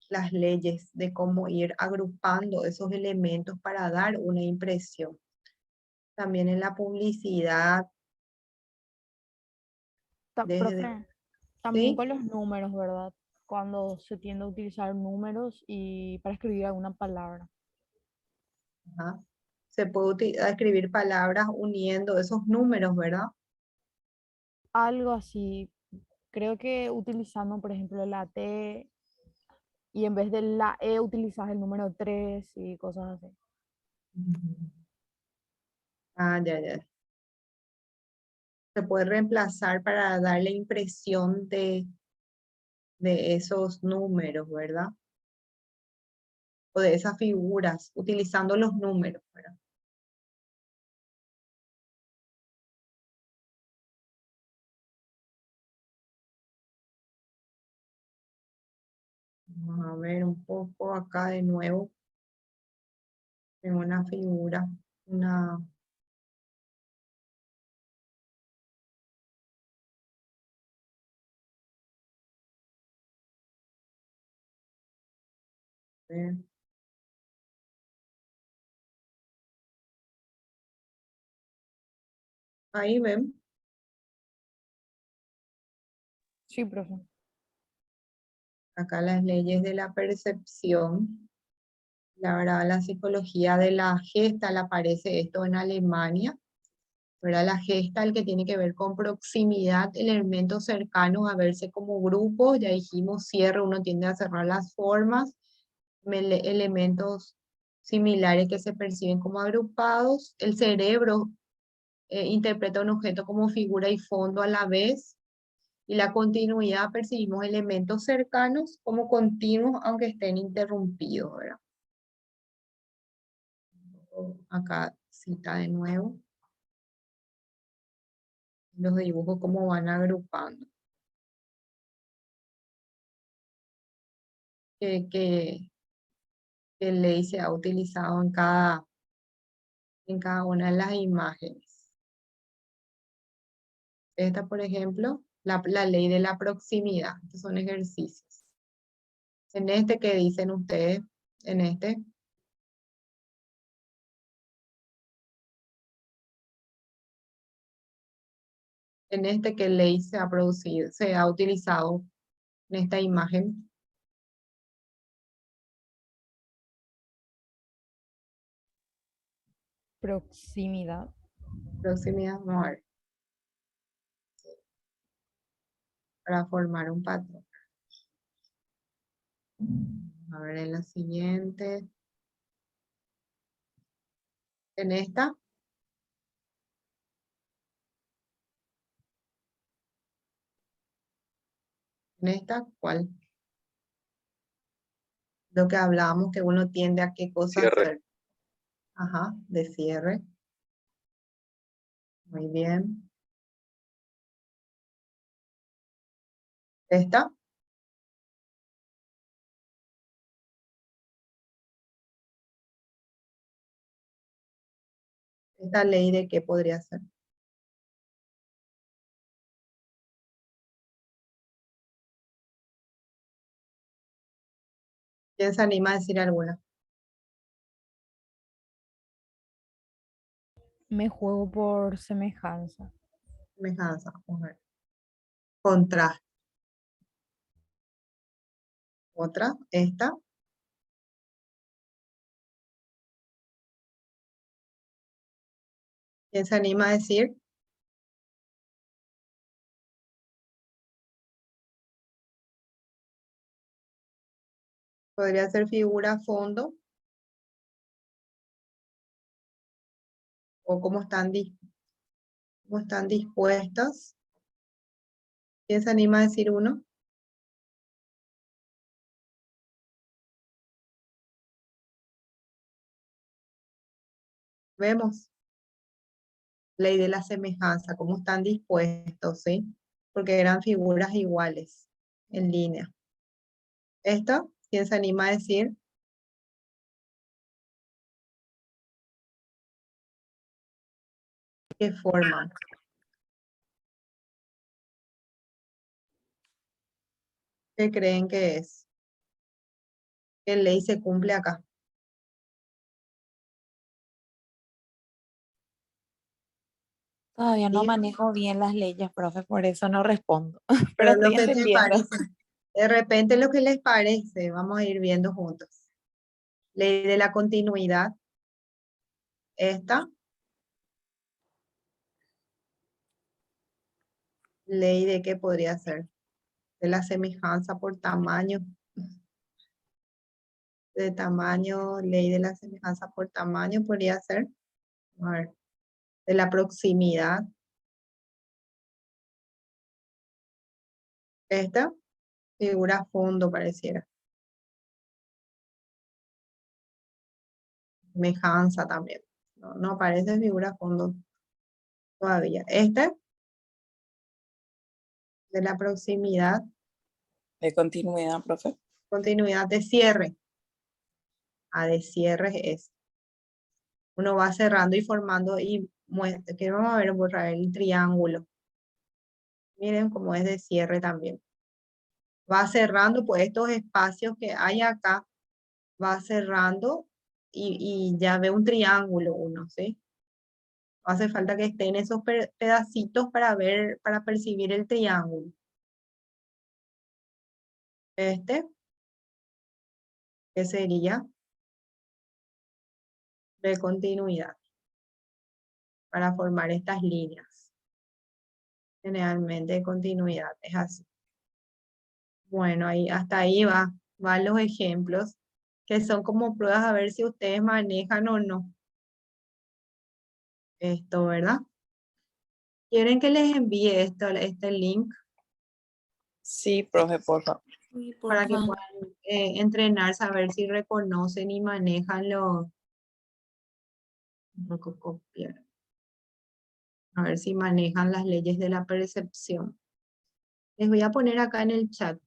las leyes de cómo ir agrupando esos elementos para dar una impresión. También en la publicidad, desde, Profe, también ¿sí? con los números, ¿verdad? Cuando se tiende a utilizar números y para escribir alguna palabra. Ajá. Se puede escribir palabras uniendo esos números, ¿verdad? Algo así, creo que utilizando, por ejemplo, la T y en vez de la E utilizas el número 3 y cosas así. Ujú. Ah, ya, ya. Se puede reemplazar para dar la impresión de esos números, ¿verdad? O de esas figuras, utilizando los números, ¿verdad? Vamos a ver un poco acá de nuevo. en una figura, una... Ahí ven, Sí, profe. acá las leyes de la percepción. La verdad, la psicología de la Gestalt aparece esto en Alemania. ¿Verdad? La Gestalt que tiene que ver con proximidad, elementos cercanos a verse como grupos. Ya dijimos cierre, uno tiende a cerrar las formas. Elementos similares que se perciben como agrupados. El cerebro interpreta un objeto como figura y fondo a la vez. Y la continuidad percibimos elementos cercanos como continuos aunque estén interrumpidos, ¿verdad? Acá cita de nuevo los dibujos como van agrupando. ¿Qué ley se ha utilizado en cada una de las imágenes? Esta, por ejemplo, la ley de la proximidad. Estos son ejercicios. En este, ¿qué dicen ustedes? En este. En este, ¿qué ley se ha producido, se ha utilizado en esta imagen? Proximidad. Proximidad, vamos a ver. Para formar un patrón. A ver en la siguiente. En esta. En esta, ¿cuál? Lo que hablábamos, que uno tiende a qué cosa Cierre. hacer. Ajá, de cierre. Muy bien. ¿Esta? ¿Esta ley de qué podría ser? ¿Quién se anima a decir alguna? Me juego por semejanza. Semejanza, vamos a ver. Contraste. Otra, esta. ¿Quién se anima a decir? Podría ser figura, fondo. O cómo están dispuestas. ¿Quién se anima a decir uno? Vemos. Ley de la semejanza, cómo están dispuestos, ¿sí? Porque eran figuras iguales, en línea. ¿Esta? ¿Quién se anima a decir? ¿Qué forman? ¿Qué creen que es? ¿Qué ley se cumple acá? Todavía no ¿Sí? manejo bien las leyes, profe, por eso no respondo, pero Pero lo estoy que te entendiendo. parece, de repente lo que les parece, vamos a ir viendo juntos. Ley de la continuidad. Esta. Ley de qué podría ser. De la semejanza por tamaño. De tamaño, ley de la semejanza por tamaño podría ser. A ver. De la proximidad. Esta. Figura fondo pareciera. Semejanza también. No parece figura fondo todavía. Esta. De la proximidad. De continuidad, profe. Continuidad de cierre. A de cierre es. Uno va cerrando y formando y muestra, que vamos a ver, borrar el triángulo. Miren cómo es de cierre también. Va cerrando, pues estos espacios que hay acá, va cerrando y ya ve un triángulo uno, ¿sí? No hace falta que estén esos pedacitos para ver, para percibir el triángulo. Este, que sería de continuidad para formar estas líneas. Generalmente de continuidad es así. Bueno, ahí, hasta ahí van los ejemplos, que son como pruebas a ver si ustedes manejan o no esto, ¿verdad? ¿Quieren que les envíe este link Sí, profe, por favor. para que puedan entrenar, saber si reconocen y manejan los... copiar. A ver si manejan las leyes de la percepción. Les voy a poner acá en el chat.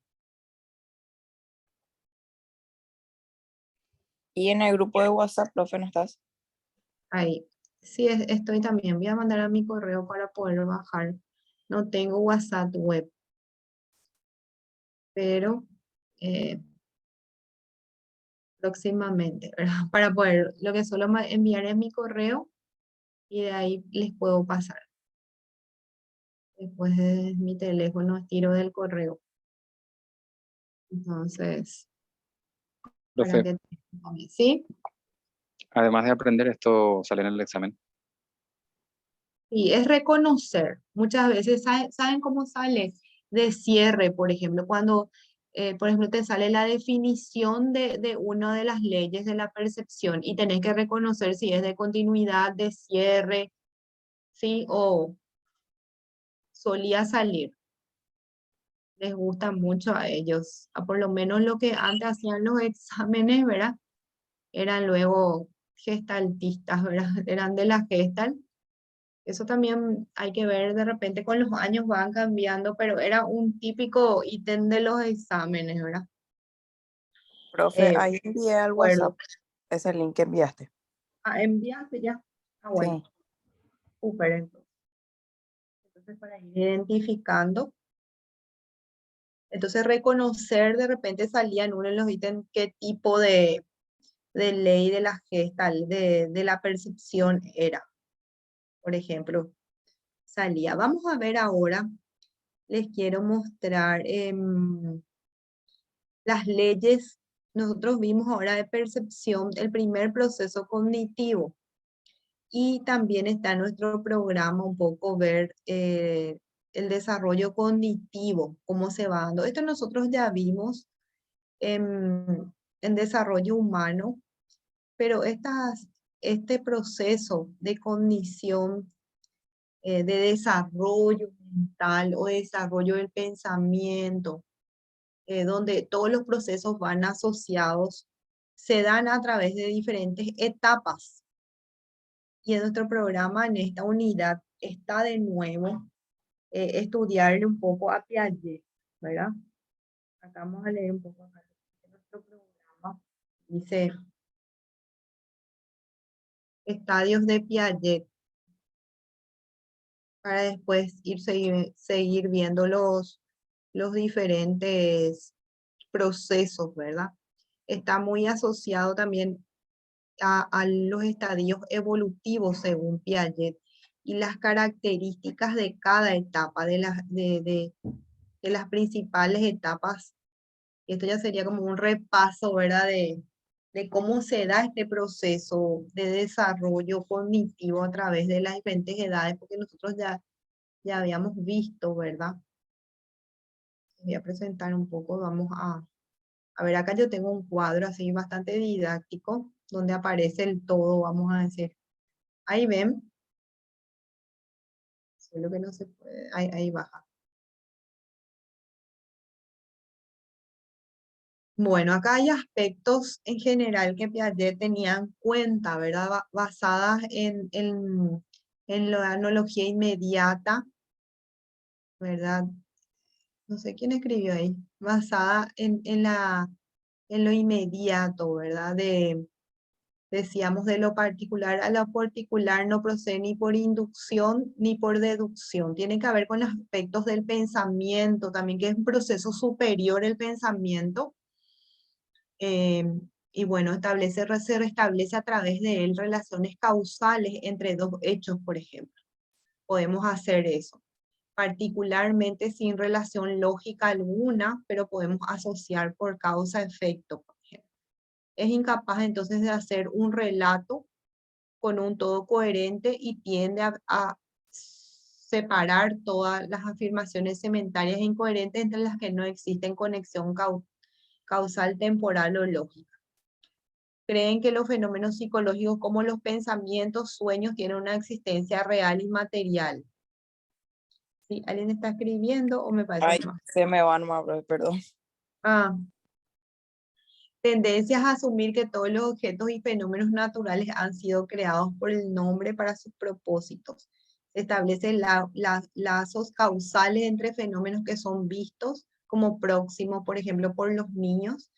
Y en el grupo de WhatsApp, profe, ¿no estás? Ahí. Sí, estoy también. Voy a mandar a mi correo para poder bajar. No tengo WhatsApp web, pero próximamente, ¿verdad? Para poder, lo que solo enviar es mi correo y de ahí les puedo pasar. Después de mi teléfono tiro del correo. Entonces, para Profe, que... ¿Sí? además de aprender, esto sale en el examen. Y es reconocer. Muchas veces, ¿saben cómo sale? De cierre, por ejemplo, cuando, por ejemplo, te sale la definición de una de las leyes de la percepción y tenés que reconocer si es de continuidad, de cierre, ¿sí? O solía salir. Les gusta mucho a ellos. Por lo menos lo que antes hacían los exámenes, ¿verdad? Eran luego gestaltistas, ¿verdad? Eran de la gestal. Eso también hay que ver, de repente con los años van cambiando, pero era un típico ítem de los exámenes, ¿verdad? Profe, ahí envié al Recuerdo. WhatsApp ese link que enviaste. Ah, enviaste ya. Ah, bueno, Sí. súper entonces. Entonces, para ir identificando, entonces reconocer, de repente salía en uno de los ítems qué tipo de ley de la gestal, de la percepción era. Por ejemplo, salía. Vamos a ver ahora, les quiero mostrar las leyes. Nosotros vimos ahora de percepción el primer proceso cognitivo y también está en nuestro programa un poco ver el desarrollo cognitivo, cómo se va dando. Esto nosotros ya vimos en desarrollo humano, pero este proceso de cognición, de desarrollo mental o desarrollo del pensamiento, donde todos los procesos van asociados, se dan a través de diferentes etapas. Y en nuestro programa, en esta unidad, está de nuevo estudiarle un poco a Piaget, ¿verdad? Acá vamos a leer un poco acá. Nuestro programa dice estadios de Piaget, para después seguir viendo los diferentes procesos, ¿verdad? Está muy asociado también a los estadios evolutivos según Piaget y las características de cada etapa, de las principales etapas. Esto ya sería como un repaso, ¿verdad? De cómo se da este proceso de desarrollo cognitivo a través de las diferentes edades, porque nosotros ya habíamos visto, ¿verdad? Voy a presentar un poco, vamos a ver, acá yo tengo un cuadro así bastante didáctico, donde aparece el todo, vamos a decir. Ahí ven, solo que no se puede, ahí baja. Bueno, acá hay aspectos en general que Piaget tenía en cuenta, ¿verdad? Basadas en la analogía inmediata, ¿verdad? No sé quién escribió ahí. Basada en lo inmediato, ¿verdad? Decíamos de lo particular a lo particular no procede ni por inducción ni por deducción. Tiene que ver con los aspectos del pensamiento también, que es un proceso superior el pensamiento. Y bueno, se restablece a través de él relaciones causales entre dos hechos, por ejemplo. Podemos hacer eso, particularmente sin relación lógica alguna, pero podemos asociar por causa-efecto, por ejemplo. Es incapaz entonces de hacer un relato con un todo coherente y tiende a separar todas las afirmaciones sementarias e incoherentes entre las que no existen conexión causal, temporal o lógica. Creen que los fenómenos psicológicos como los pensamientos, sueños, tienen una existencia real y material. ¿Sí? ¿Alguien está escribiendo o me parece Ay, nomás? se me va nomás, profe, perdón. Tendencias a asumir que todos los objetos y fenómenos naturales han sido creados por el nombre para sus propósitos. Se establecen lazos causales entre fenómenos que son vistos como próximos, por ejemplo, por los niños.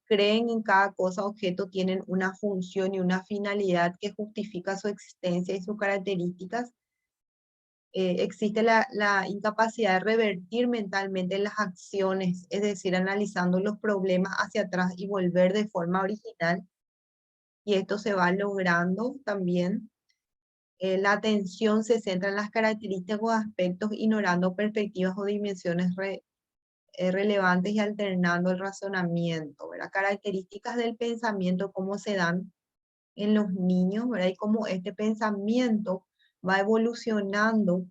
Creen en cada cosa objeto tienen una función y una finalidad que justifica su existencia y sus características. Existe la incapacidad de revertir mentalmente las acciones, es decir, analizando los problemas hacia atrás y volver de forma original. Y esto se va logrando también. La atención se centra en las características o aspectos, ignorando perspectivas o dimensiones relevantes y alternando el razonamiento, ¿verdad? Características del pensamiento, cómo se dan en los niños, ¿verdad? Y cómo este pensamiento va evolucionando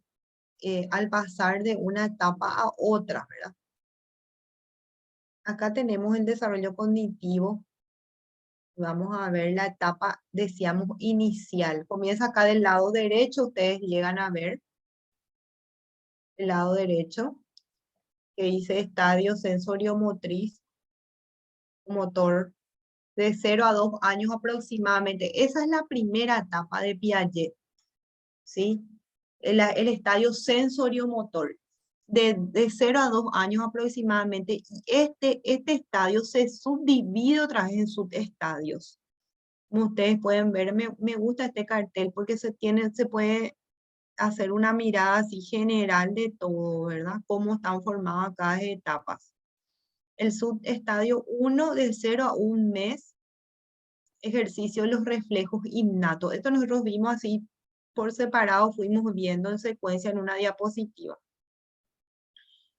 al pasar de una etapa a otra, ¿verdad? Acá tenemos el desarrollo cognitivo. Vamos a ver la etapa, decíamos, inicial. Comienza acá del lado derecho, ustedes llegan a ver el lado derecho, que dice estadio sensorio-motriz, motor, de 0 a 2 años aproximadamente. Esa es la primera etapa de Piaget, ¿sí? El estadio sensorio-motor. De 0 a 2 años aproximadamente, y este estadio se subdivide otra vez en subestadios. Como ustedes pueden ver, me gusta este cartel porque se puede hacer una mirada así general de todo, ¿verdad? Cómo están formadas cada etapas. El subestadio 1 de 0 a 1 mes, ejercicio de los reflejos innatos. Esto nosotros vimos así por separado, fuimos viendo en secuencia en una diapositiva.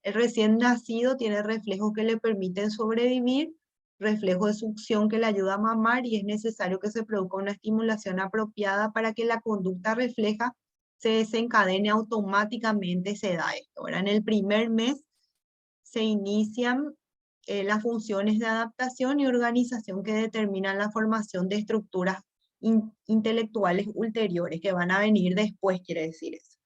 El recién nacido tiene reflejos que le permiten sobrevivir, reflejo de succión que le ayuda a mamar, y es necesario que se produzca una estimulación apropiada para que la conducta refleja se desencadene automáticamente. Se da esto, ¿verdad? En el primer mes se inician las funciones de adaptación y organización que determinan la formación de estructuras intelectuales ulteriores que van a venir después, quiere decir eso.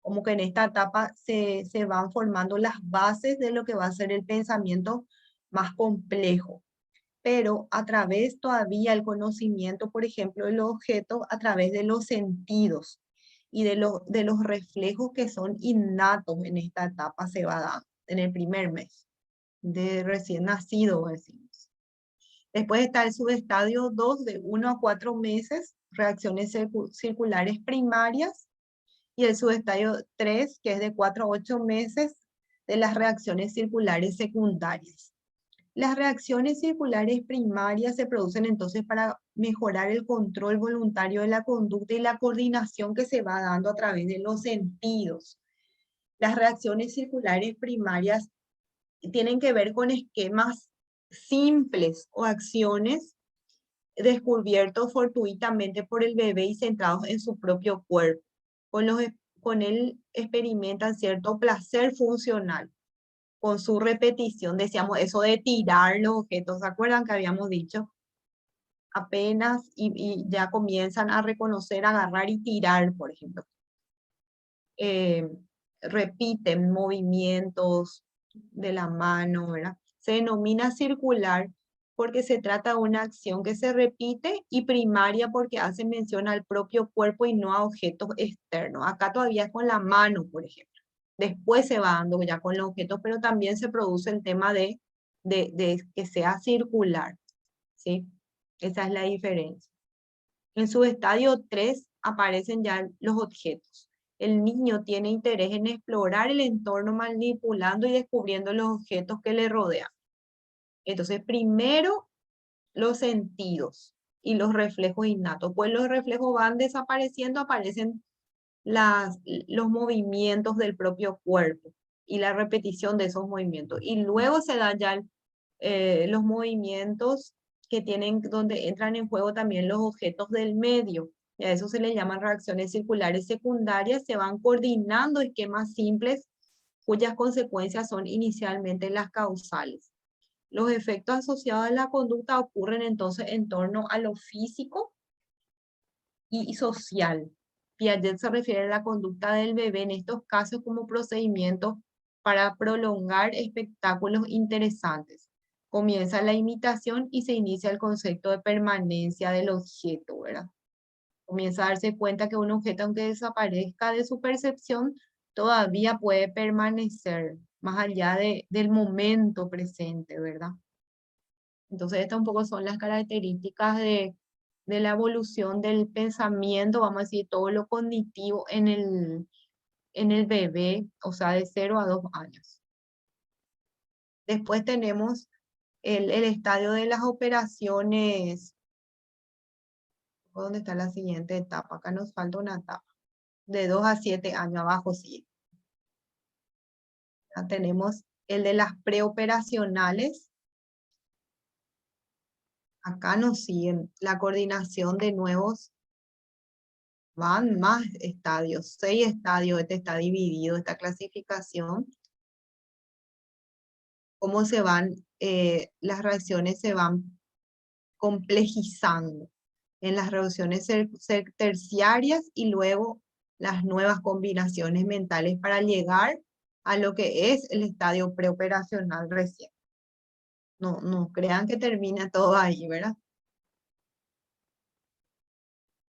Como que en esta etapa se van formando las bases de lo que va a ser el pensamiento más complejo, pero a través todavía el conocimiento, por ejemplo, del objeto, a través de los sentidos y de los reflejos que son innatos en esta etapa se va dando, en el primer mes de recién nacido, decimos. Después está el subestadio 2 de 1 a 4 meses, reacciones circulares primarias, y el subestadio 3, que es de 4 a 8 meses, de las reacciones circulares secundarias. Las reacciones circulares primarias se producen entonces para mejorar el control voluntario de la conducta y la coordinación que se va dando a través de los sentidos. Las reacciones circulares primarias tienen que ver con esquemas simples o acciones descubiertos fortuitamente por el bebé y centrados en su propio cuerpo. Con él experimentan cierto placer funcional con su repetición. Decíamos eso de tirar los objetos, ¿se acuerdan que habíamos dicho? Apenas y ya comienzan a reconocer, agarrar y tirar, por ejemplo. Repiten movimientos de la mano, ¿verdad? Se denomina circular porque se trata de una acción que se repite, y primaria porque hace mención al propio cuerpo y no a objetos externos. Acá todavía es con la mano, por ejemplo. Después se va dando ya con los objetos, pero también se produce el tema de que sea circular, ¿sí? Esa es la diferencia. En su estadio 3 aparecen ya los objetos. El niño tiene interés en explorar el entorno manipulando y descubriendo los objetos que le rodean. Entonces, primero los sentidos y los reflejos innatos. Pues los reflejos van desapareciendo, aparecen los movimientos del propio cuerpo y la repetición de esos movimientos. Y luego se dan ya los movimientos que tienen, donde entran en juego también los objetos del medio. Y a eso se le llaman reacciones circulares secundarias. Se van coordinando esquemas simples cuyas consecuencias son inicialmente las causales. Los efectos asociados a la conducta ocurren entonces en torno a lo físico y social. Piaget se refiere a la conducta del bebé en estos casos como procedimientos para prolongar espectáculos interesantes. Comienza la imitación y se inicia el concepto de permanencia del objeto, ¿verdad? Comienza a darse cuenta que un objeto, aunque desaparezca de su percepción, todavía puede permanecer más allá del momento presente, ¿verdad? Entonces, estas un poco son las características de la evolución del pensamiento, vamos a decir, todo lo cognitivo en el bebé, o sea, de 0 a 2 años. Después tenemos el estadio de las operaciones. ¿Dónde está la siguiente etapa? Acá nos falta una etapa. De 2 a 7 años abajo, sí. Ya tenemos el de las preoperacionales. Acá nos siguen la coordinación de nuevos. Van más estadios, 6 estadios, este está dividido, esta clasificación. Cómo se van, las reacciones se van complejizando en las reacciones terciarias y luego las nuevas combinaciones mentales para llegar a lo que es el estadio preoperacional recién. No crean que termina todo ahí, ¿verdad?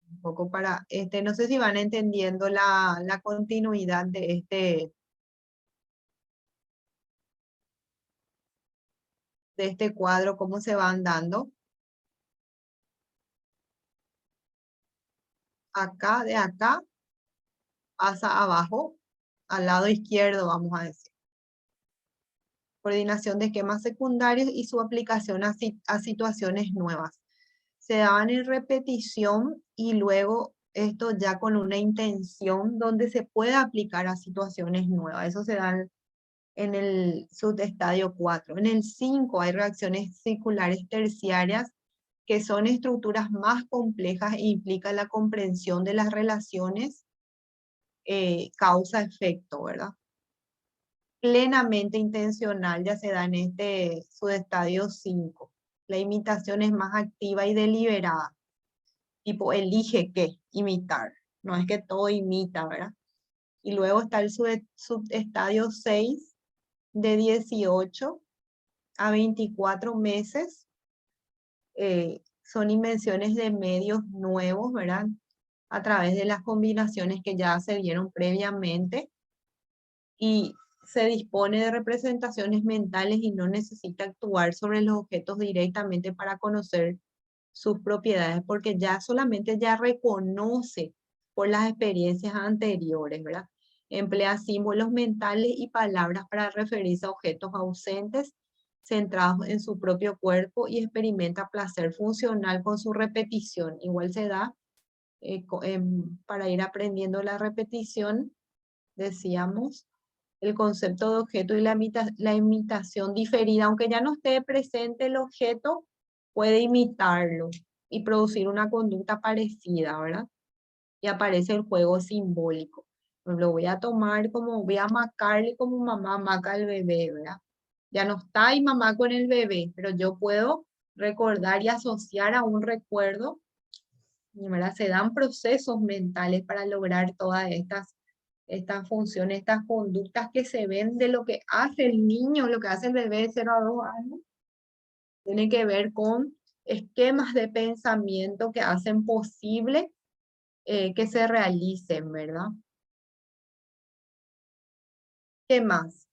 Un poco para, no sé si van entendiendo la continuidad de este cuadro, cómo se van dando. Acá, de acá, pasa abajo, al lado izquierdo, vamos a decir. Coordinación de esquemas secundarios y su aplicación a situaciones nuevas. Se daban en repetición y luego esto ya con una intención donde se puede aplicar a situaciones nuevas. Eso se da en el subestadio 4. En el 5 hay reacciones circulares terciarias que son estructuras más complejas e implican la comprensión de las relaciones causa-efecto, ¿verdad? Plenamente intencional ya se da en este subestadio 5. La imitación es más activa y deliberada. Tipo, elige qué imitar. No es que todo imita, ¿verdad? Y luego está el subestadio 6 de 18 a 24 meses. Son invenciones de medios nuevos, ¿verdad? A través de las combinaciones que ya se vieron previamente. Y se dispone de representaciones mentales y no necesita actuar sobre los objetos directamente para conocer sus propiedades, porque ya solamente ya reconoce por las experiencias anteriores, ¿verdad? Emplea símbolos mentales y palabras para referirse a objetos ausentes, centrados en su propio cuerpo y experimenta placer funcional con su repetición. Igual se da para ir aprendiendo la repetición, decíamos, el concepto de objeto y la imitación diferida, aunque ya no esté presente el objeto, puede imitarlo y producir una conducta parecida, ¿verdad? Y aparece el juego simbólico. Lo voy a tomar como, voy a macarle como mamá maca al bebé, ¿verdad? Ya no está ahí mamá con el bebé, pero yo puedo recordar y asociar a un recuerdo, ¿verdad? Se dan procesos mentales para lograr todas estas funciones, estas conductas que se ven de lo que hace el niño, lo que hace el bebé de 0 a 2 años, tiene que ver con esquemas de pensamiento que hacen posible que se realicen, ¿verdad? ¿Qué más?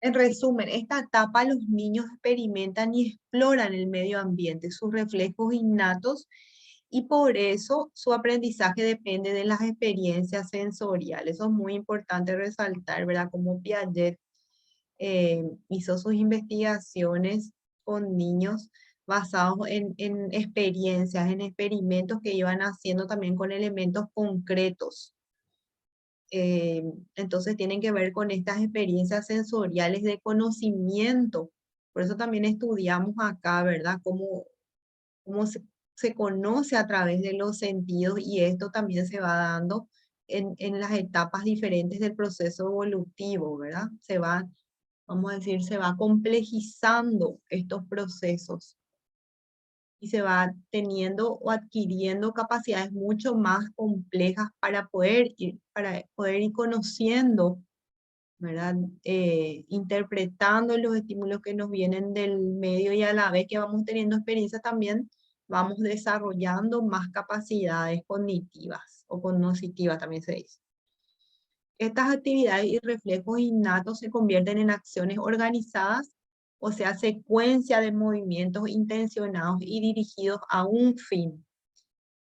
En resumen, esta etapa los niños experimentan y exploran el medio ambiente, sus reflejos innatos, y por eso su aprendizaje depende de las experiencias sensoriales. Eso es muy importante resaltar, ¿verdad? Como Piaget hizo sus investigaciones con niños basados en experiencias, en experimentos que iban haciendo también con elementos concretos. Entonces tienen que ver con estas experiencias sensoriales de conocimiento. Por eso también estudiamos acá, ¿verdad? Cómo se conoce a través de los sentidos, y esto también se va dando en las etapas diferentes del proceso evolutivo, ¿verdad? Vamos a decir, se va complejizando estos procesos y se va teniendo o adquiriendo capacidades mucho más complejas para poder ir conociendo, ¿verdad? Interpretando los estímulos que nos vienen del medio, y a la vez que vamos teniendo experiencia también vamos desarrollando más capacidades cognitivas o cognitivas también se dice. Estas actividades y reflejos innatos se convierten en acciones organizadas, o sea, secuencia de movimientos intencionados y dirigidos a un fin.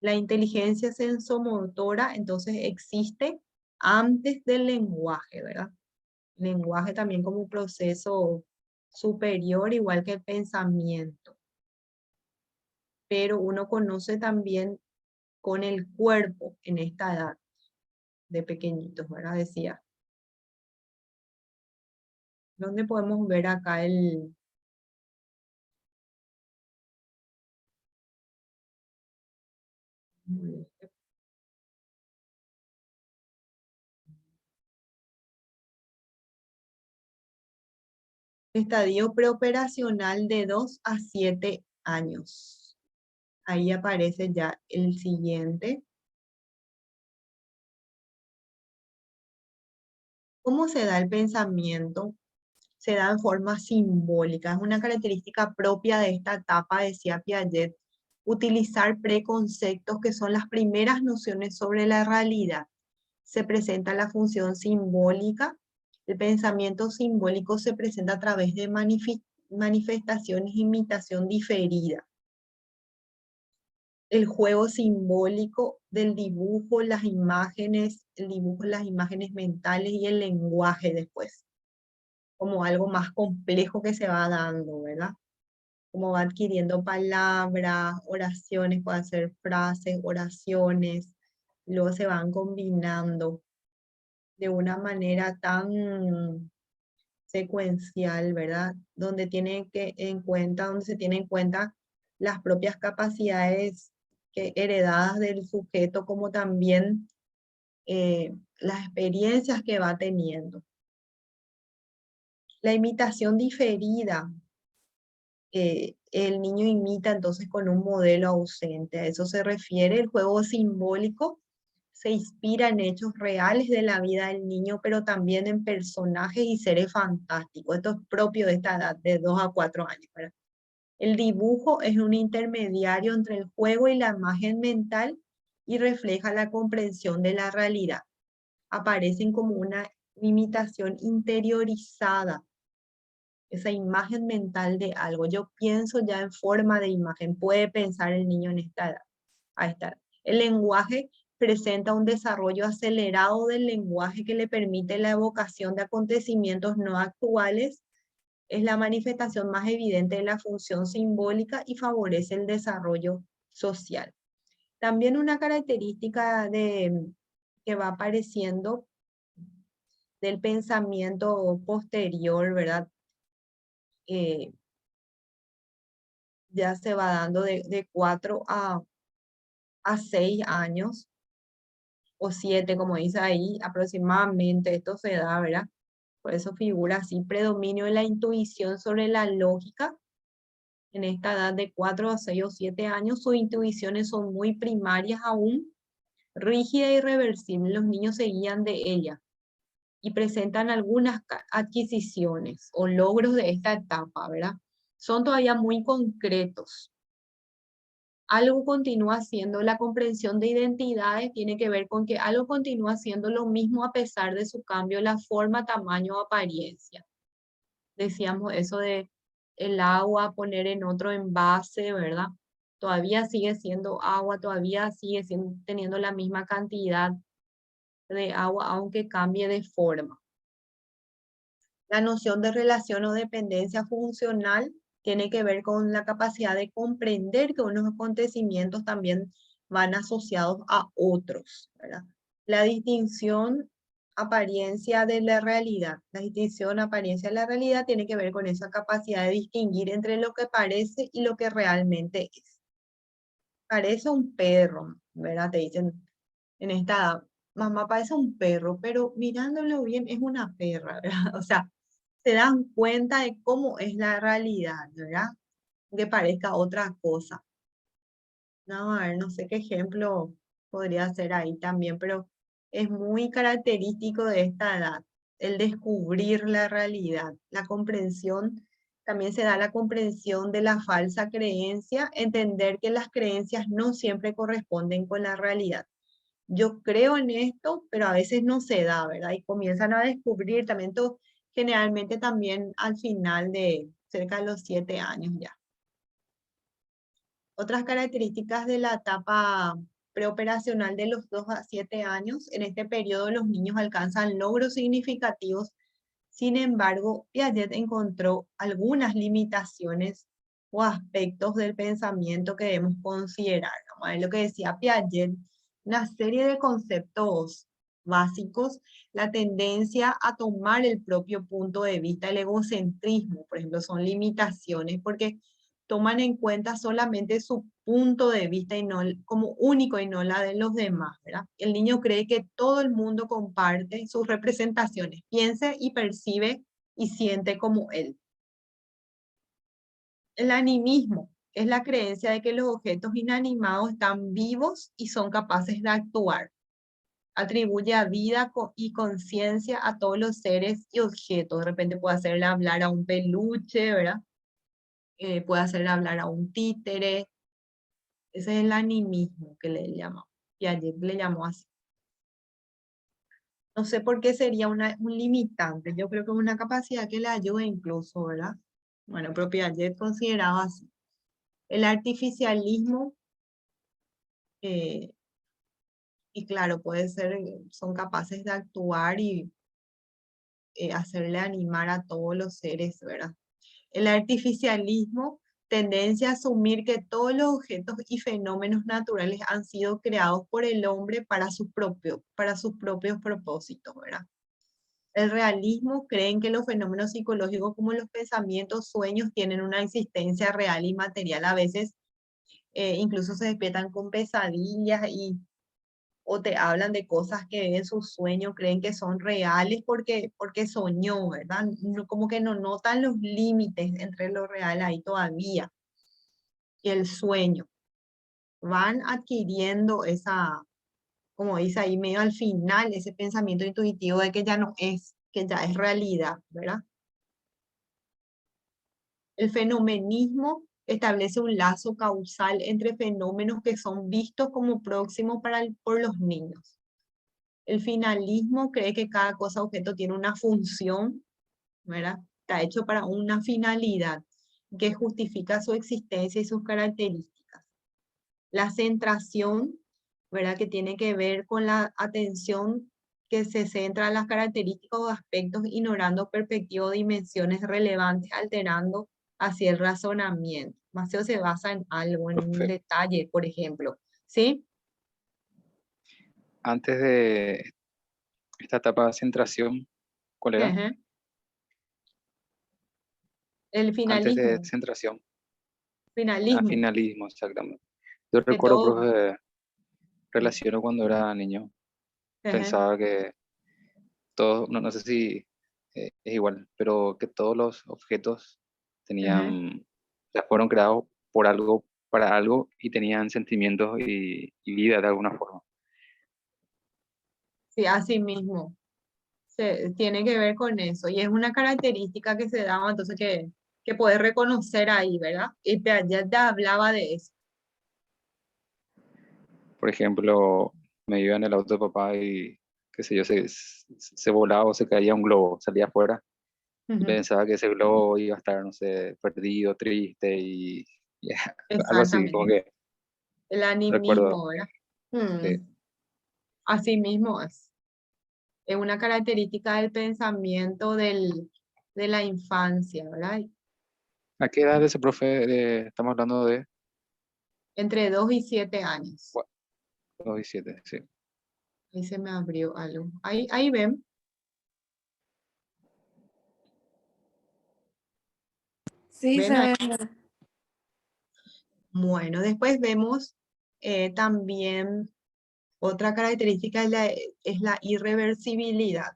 La inteligencia sensomotora entonces existe antes del lenguaje, ¿verdad? Lenguaje también como un proceso superior, igual que el pensamiento. Pero uno conoce también con el cuerpo en esta edad de pequeñitos, ¿verdad? Decía. ¿Dónde podemos ver acá el... estadio preoperacional de 2 a 7 años? Ahí aparece ya el siguiente. ¿Cómo se da el pensamiento? Se da en forma simbólica. Es una característica propia de esta etapa, decía Piaget, utilizar preconceptos que son las primeras nociones sobre la realidad. Se presenta la función simbólica. El pensamiento simbólico se presenta a través de manifestaciones de imitación diferida. El juego simbólico del dibujo, las imágenes, el dibujo, las imágenes mentales y el lenguaje después, como algo más complejo que se va dando, ¿verdad? Como va adquiriendo palabras, oraciones, pueden ser frases, oraciones, luego se van combinando de una manera tan secuencial, ¿verdad? Donde donde se tiene en cuenta las propias capacidades heredadas del sujeto, como también las experiencias que va teniendo. La imitación diferida. El niño imita entonces con un modelo ausente. A eso se refiere el juego simbólico. Se inspira en hechos reales de la vida del niño, pero también en personajes y seres fantásticos. Esto es propio de esta edad, de 2 a 4 años, ¿verdad? El dibujo es un intermediario entre el juego y la imagen mental y refleja la comprensión de la realidad. Aparecen como una imitación interiorizada, esa imagen mental de algo. Yo pienso ya en forma de imagen, puede pensar el niño en esta edad, a esta edad. El lenguaje presenta un desarrollo acelerado del lenguaje que le permite la evocación de acontecimientos no actuales. Es la manifestación más evidente de la función simbólica y favorece el desarrollo social. También una característica que va apareciendo del pensamiento posterior, ¿verdad? Ya se va dando de 4 a 6 años, o 7, como dice ahí, aproximadamente, esto se da, ¿verdad? Por eso figura así, predominio de la intuición sobre la lógica. En esta edad de 4 a 6 o 7 años, sus intuiciones son muy primarias aún, rígida y irreversible. Los niños se guían de ella y presentan algunas adquisiciones o logros de esta etapa, ¿verdad? Son todavía muy concretos. Algo continúa siendo la comprensión de identidades, tiene que ver con que algo continúa siendo lo mismo a pesar de su cambio, la forma, tamaño o apariencia. Decíamos eso de el agua poner en otro envase, ¿verdad? Todavía sigue siendo agua, todavía sigue teniendo la misma cantidad de agua, aunque cambie de forma. La noción de relación o dependencia funcional tiene que ver con la capacidad de comprender que unos acontecimientos también van asociados a otros, ¿verdad? La distinción apariencia de la realidad. La distinción apariencia de la realidad tiene que ver con esa capacidad de distinguir entre lo que parece y lo que realmente es. Parece un perro, ¿verdad? Te dicen en esta edad, mamá parece un perro, pero mirándolo bien es una perra, ¿verdad? O sea, se dan cuenta de cómo es la realidad, ¿verdad? Que parezca otra cosa. No, a ver, no sé qué ejemplo podría ser ahí también, pero es muy característico de esta edad, el descubrir la realidad, la comprensión, también se da la comprensión de la falsa creencia, entender que las creencias no siempre corresponden con la realidad. Yo creo en esto, pero a veces no se da, ¿verdad? Y comienzan a descubrir también todo, generalmente también al final de cerca de los 7 años ya. Otras características de la etapa preoperacional de los 2 a 7 años, en este periodo los niños alcanzan logros significativos. Sin embargo, Piaget encontró algunas limitaciones o aspectos del pensamiento que debemos considerar. Vamos a ver lo que decía Piaget, una serie de conceptos básicos, la tendencia a tomar el propio punto de vista, el egocentrismo, por ejemplo, son limitaciones porque toman en cuenta solamente su punto de vista y no como único y no la de los demás, ¿verdad? El niño cree que todo el mundo comparte sus representaciones, piense y percibe y siente como él. El animismo es la creencia de que los objetos inanimados están vivos y son capaces de actuar. Atribuye a vida y conciencia a todos los seres y objetos. De repente puede hacerle hablar a un peluche, ¿verdad? Puede hacerle hablar a un títere. Ese es el animismo que le llamamos. Piaget le llamó así. No sé por qué sería un limitante. Yo creo que es una capacidad que le ayuda incluso, ¿verdad? Bueno, pero Piaget consideraba así. El artificialismo, eh, y claro, puede ser, son capaces de actuar y hacerle animar a todos los seres, ¿verdad? El artificialismo, tendencia a asumir que todos los objetos y fenómenos naturales han sido creados por el hombre para para sus propios propósitos, ¿verdad? El realismo, creen que los fenómenos psicológicos como los pensamientos, sueños, tienen una existencia real y material. A veces incluso se despiertan con pesadillas o te hablan de cosas que ven en sus sueños, creen que son reales porque soñó, ¿verdad? Como que no notan los límites entre lo real ahí todavía y el sueño. Van adquiriendo esa, como dice ahí, medio al final, ese pensamiento intuitivo de que ya no es, que ya es realidad, ¿verdad? El fenomenismo establece un lazo causal entre fenómenos que son vistos como próximos por los niños. El finalismo cree que cada cosa objeto tiene una función, ¿verdad? Está hecho para una finalidad que justifica su existencia y sus características. La centración, ¿verdad? Que tiene que ver con la atención que se centra en las características o aspectos, ignorando perspectivas o dimensiones relevantes, alterando así el razonamiento. Demasiado se basa en algo, en un Profe, detalle, por ejemplo. ¿Sí? antes de esta etapa de centración, ¿cuál era? Ujú. El Antes de finalismo, centración, finalismo, finalismo, exactamente. Yo que recuerdo, todo, profe, relaciono cuando era niño, ujú, pensaba que todos, no sé si es igual, pero que todos los objetos ujú. tenían, ya fueron creados por algo, para algo y tenían sentimientos y vida de alguna forma. Sí, así mismo. Tiene que ver con eso. Y es una característica que se da, entonces que puedes reconocer ahí, ¿verdad? Y Piaget ya hablaba de eso. Por ejemplo, me iba en el auto de papá y, qué sé yo, se volaba o se caía un globo, salía afuera y Ujú, pensaba que ese globo iba a estar, no sé, perdido, triste y algo así, como exactamente. que El recuerdo, animismo, ¿verdad? sí. Así mismo es. Es una característica del pensamiento de la infancia, ¿verdad? ¿A qué edad ese profe estamos hablando de Entre 2 y 7 años. 2 y 7? Sí. Ahí se me abrió algo. Ahí ven. Sí, Ven se ahí. ve. Bueno, después vemos también otra característica es la irreversibilidad.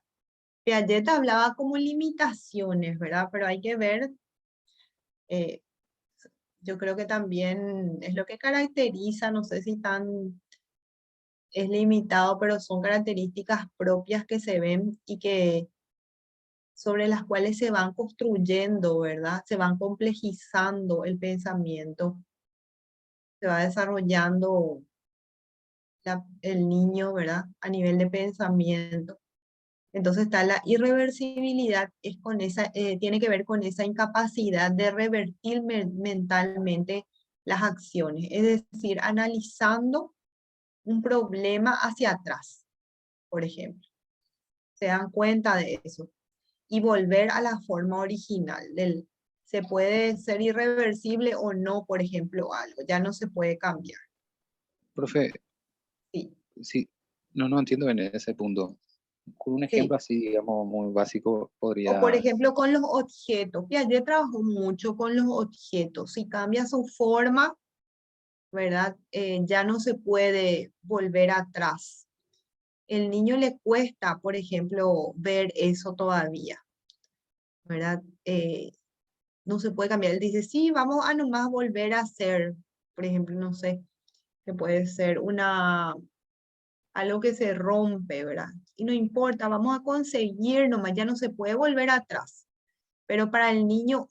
Piaget hablaba como limitaciones, ¿verdad? Pero hay que ver, eh, yo creo que también es lo que caracteriza, no sé si tan es limitado, pero son características propias que se ven y que sobre las cuales se van construyendo, ¿verdad? Se van complejizando el pensamiento, se va desarrollando el niño, ¿verdad? A nivel de pensamiento. Entonces está la irreversibilidad, es con esa, tiene que ver con esa incapacidad de revertir mentalmente las acciones, es decir, analizando un problema hacia atrás, por ejemplo. Se dan cuenta de eso y volver a la forma original se puede ser irreversible o no, por ejemplo, algo, ya no se puede cambiar. Profe, Sí, sí, no entiendo en ese punto. Con un sí. ejemplo así, digamos, muy básico, O por podrías, ejemplo con los objetos. Piaget trabajó mucho con los objetos. Si cambia su forma, ¿verdad? Ya no se puede volver atrás. El niño le cuesta, por ejemplo, ver eso todavía, ¿verdad? No se puede cambiar. Él dice, sí, vamos a nomás volver a hacer, por ejemplo, no sé, que puede ser algo que se rompe, ¿verdad? Y no importa, vamos a conseguir nomás, ya no se puede volver atrás. Pero para el niño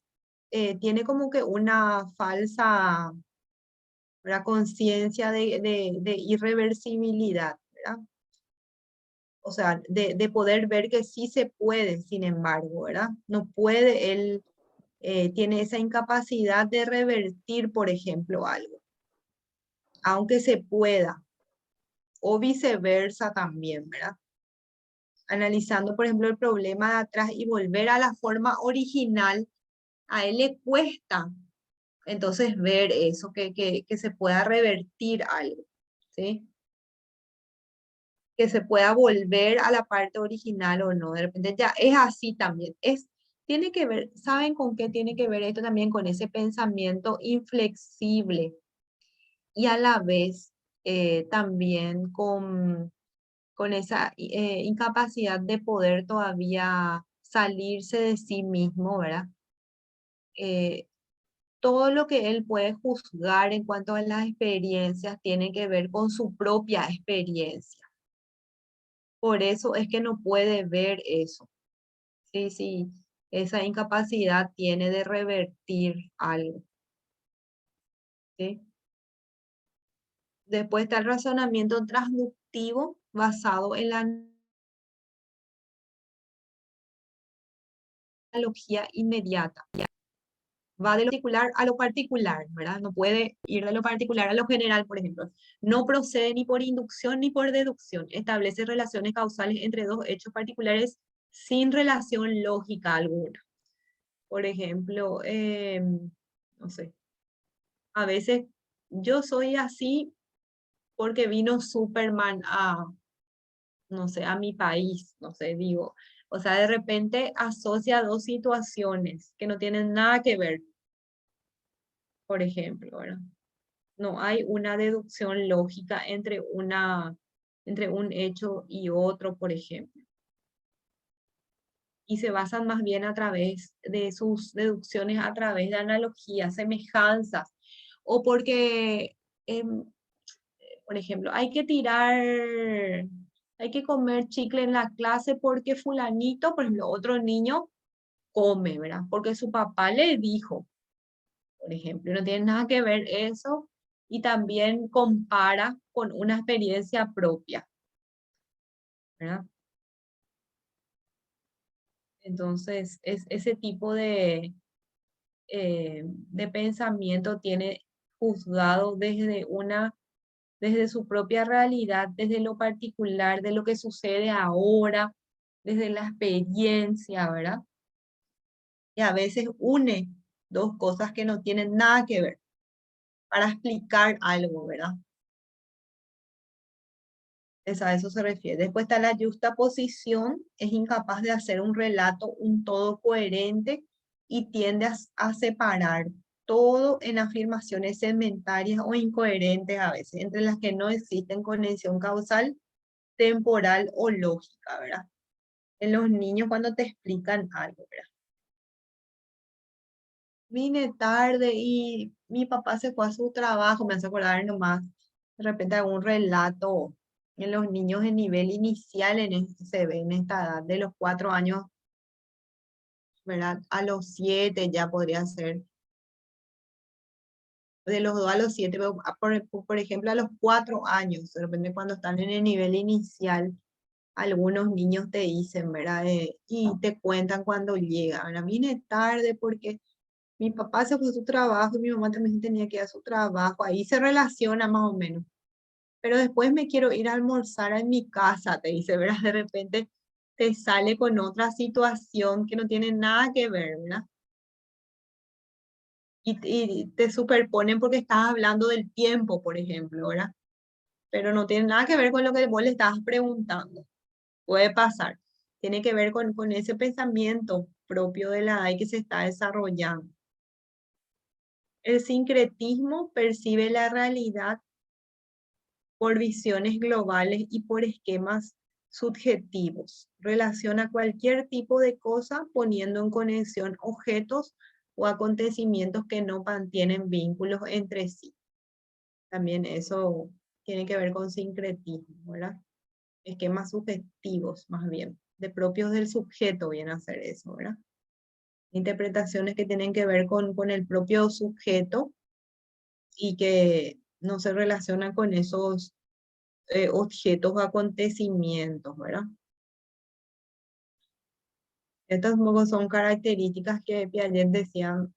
tiene como que una falsa, ¿verdad? Conciencia de irreversibilidad, ¿verdad? O sea, de poder ver que sí se puede, sin embargo, ¿verdad? No puede, él tiene esa incapacidad de revertir, por ejemplo, algo, aunque se pueda, o viceversa también, ¿verdad? Analizando, por ejemplo, el problema de atrás y volver a la forma original, a él le cuesta entonces ver eso, que se pueda revertir algo, ¿sí? Que se pueda volver a la parte original o no. De repente ya es así también. Tiene que ver, ¿saben con qué tiene que ver esto también? Con ese pensamiento inflexible y a la vez también con esa incapacidad de poder todavía salirse de sí mismo, ¿verdad? Eh, todo lo que él puede juzgar en cuanto a las experiencias tiene que ver con su propia experiencia. Por eso es que no puede ver eso. Sí, sí, esa incapacidad tiene de revertir algo. ¿Sí? Después está el razonamiento transductivo basado en la analogía inmediata. Va de lo particular a lo particular, ¿verdad? No puede ir de lo particular a lo general, por ejemplo. No procede ni por inducción ni por deducción. Establece relaciones causales entre dos hechos particulares sin relación lógica alguna. Por ejemplo, no sé, a veces yo soy así porque vino Superman no sé, a mi país, no sé, digo. O sea, de repente asocia dos situaciones que no tienen nada que ver, por ejemplo, ¿verdad? No hay una deducción lógica entre un hecho y otro, por ejemplo. Y se basan más bien a través de sus deducciones, a través de analogías, semejanzas, o porque, por ejemplo, hay que comer chicle en la clase porque fulanito, por ejemplo, otro niño come, ¿verdad? Porque su papá le dijo, por ejemplo, no tiene nada que ver eso y también compara con una experiencia propia, ¿verdad? Entonces, ese tipo de pensamiento tiene juzgado desde su propia realidad, desde lo particular, de lo que sucede ahora, desde la experiencia, ¿verdad? Y a veces une dos cosas que no tienen nada que ver para explicar algo, ¿verdad? A eso se refiere. Después está la justaposición, es incapaz de hacer un relato, un todo coherente y tiende a separar todo en afirmaciones segmentarias o incoherentes a veces, entre las que no existen conexión causal, temporal o lógica, ¿verdad? En los niños cuando te explican algo, ¿verdad? Vine tarde y mi papá se fue a su trabajo, me hace acordar nomás, de repente algún relato en los niños en nivel inicial se ve en esta edad, de los 4 años, ¿verdad? A los 7 ya podría ser, de los 2 a los 7, pero por ejemplo a los 4 años, de repente cuando están en el nivel inicial, algunos niños te dicen, ¿verdad? Y te cuentan cuando llega, ¿verdad? Vine tarde porque mi papá se fue a su trabajo y mi mamá también tenía que ir a su trabajo. Ahí se relaciona más o menos. Pero después me quiero ir a almorzar en mi casa, te dice, ¿verdad? De repente te sale con otra situación que no tiene nada que ver, ¿verdad? Y te superponen porque estás hablando del tiempo, por ejemplo, ¿verdad? Pero no tiene nada que ver con lo que vos le estabas preguntando. Puede pasar. Tiene que ver con ese pensamiento propio de la edad que se está desarrollando. El sincretismo percibe la realidad por visiones globales y por esquemas subjetivos. Relaciona cualquier tipo de cosa poniendo en conexión objetos o acontecimientos que no mantienen vínculos entre sí. También eso tiene que ver con sincretismo, ¿verdad? Esquemas subjetivos, más bien, de propios del sujeto viene a ser eso, ¿verdad? Interpretaciones que tienen que ver con el propio sujeto y que no se relacionan con esos objetos o acontecimientos, ¿verdad? Estas son características que Piaget decían,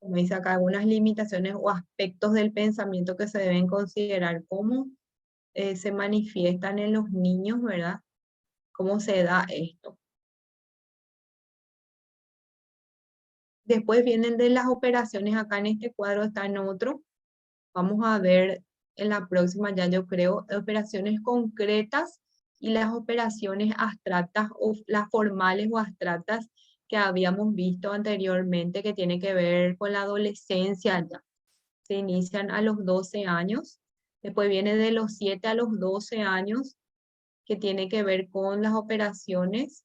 como dice acá, algunas limitaciones o aspectos del pensamiento que se deben considerar, cómo se manifiestan en los niños, ¿verdad? ¿Cómo se da esto? Después vienen de las operaciones, acá en este cuadro está en otro. Vamos a ver en la próxima, ya yo creo, operaciones concretas y las operaciones abstractas o las formales o abstractas que habíamos visto anteriormente, que tiene que ver con la adolescencia ya. Se inician a los 12 años, después viene de los 7 a los 12 años, que tiene que ver con las operaciones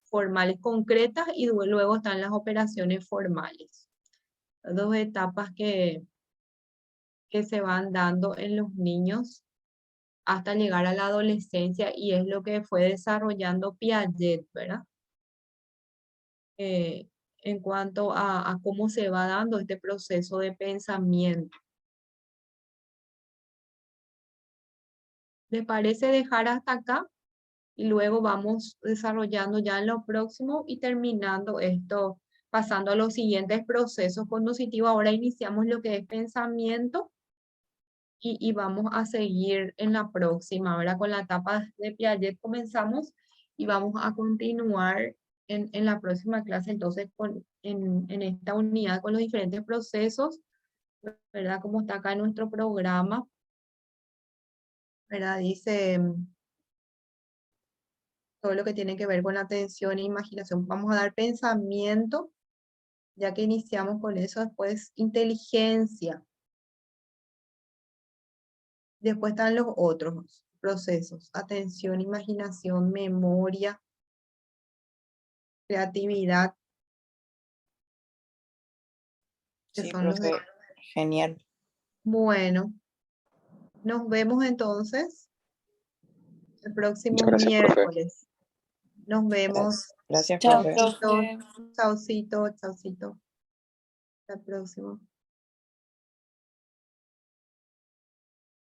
formales concretas y luego están las operaciones formales. Dos etapas que se van dando en los niños hasta llegar a la adolescencia y es lo que fue desarrollando Piaget, ¿verdad? En cuanto a cómo se va dando este proceso de pensamiento. ¿Les parece dejar hasta acá? Y luego vamos desarrollando ya en lo próximo y terminando esto, pasando a los siguientes procesos cognitivos. Ahora iniciamos lo que es pensamiento y vamos a seguir en la próxima, ¿verdad? Con la etapa de Piaget comenzamos y vamos a continuar en la próxima clase, entonces, en esta unidad con los diferentes procesos, ¿verdad? Como está acá en nuestro programa, ¿verdad? Dice todo lo que tiene que ver con la atención e imaginación. Vamos a dar pensamiento, ya que iniciamos con eso, después inteligencia. Después están los otros procesos, atención, imaginación, memoria, creatividad. Que Sí, son los de... profe, genial. Bueno, nos vemos entonces el próximo Muchas gracias, profe. miércoles. Nos vemos. Gracias, Chao, profe. Chaucito, profe. chaucito, chaucito. Hasta el próximo.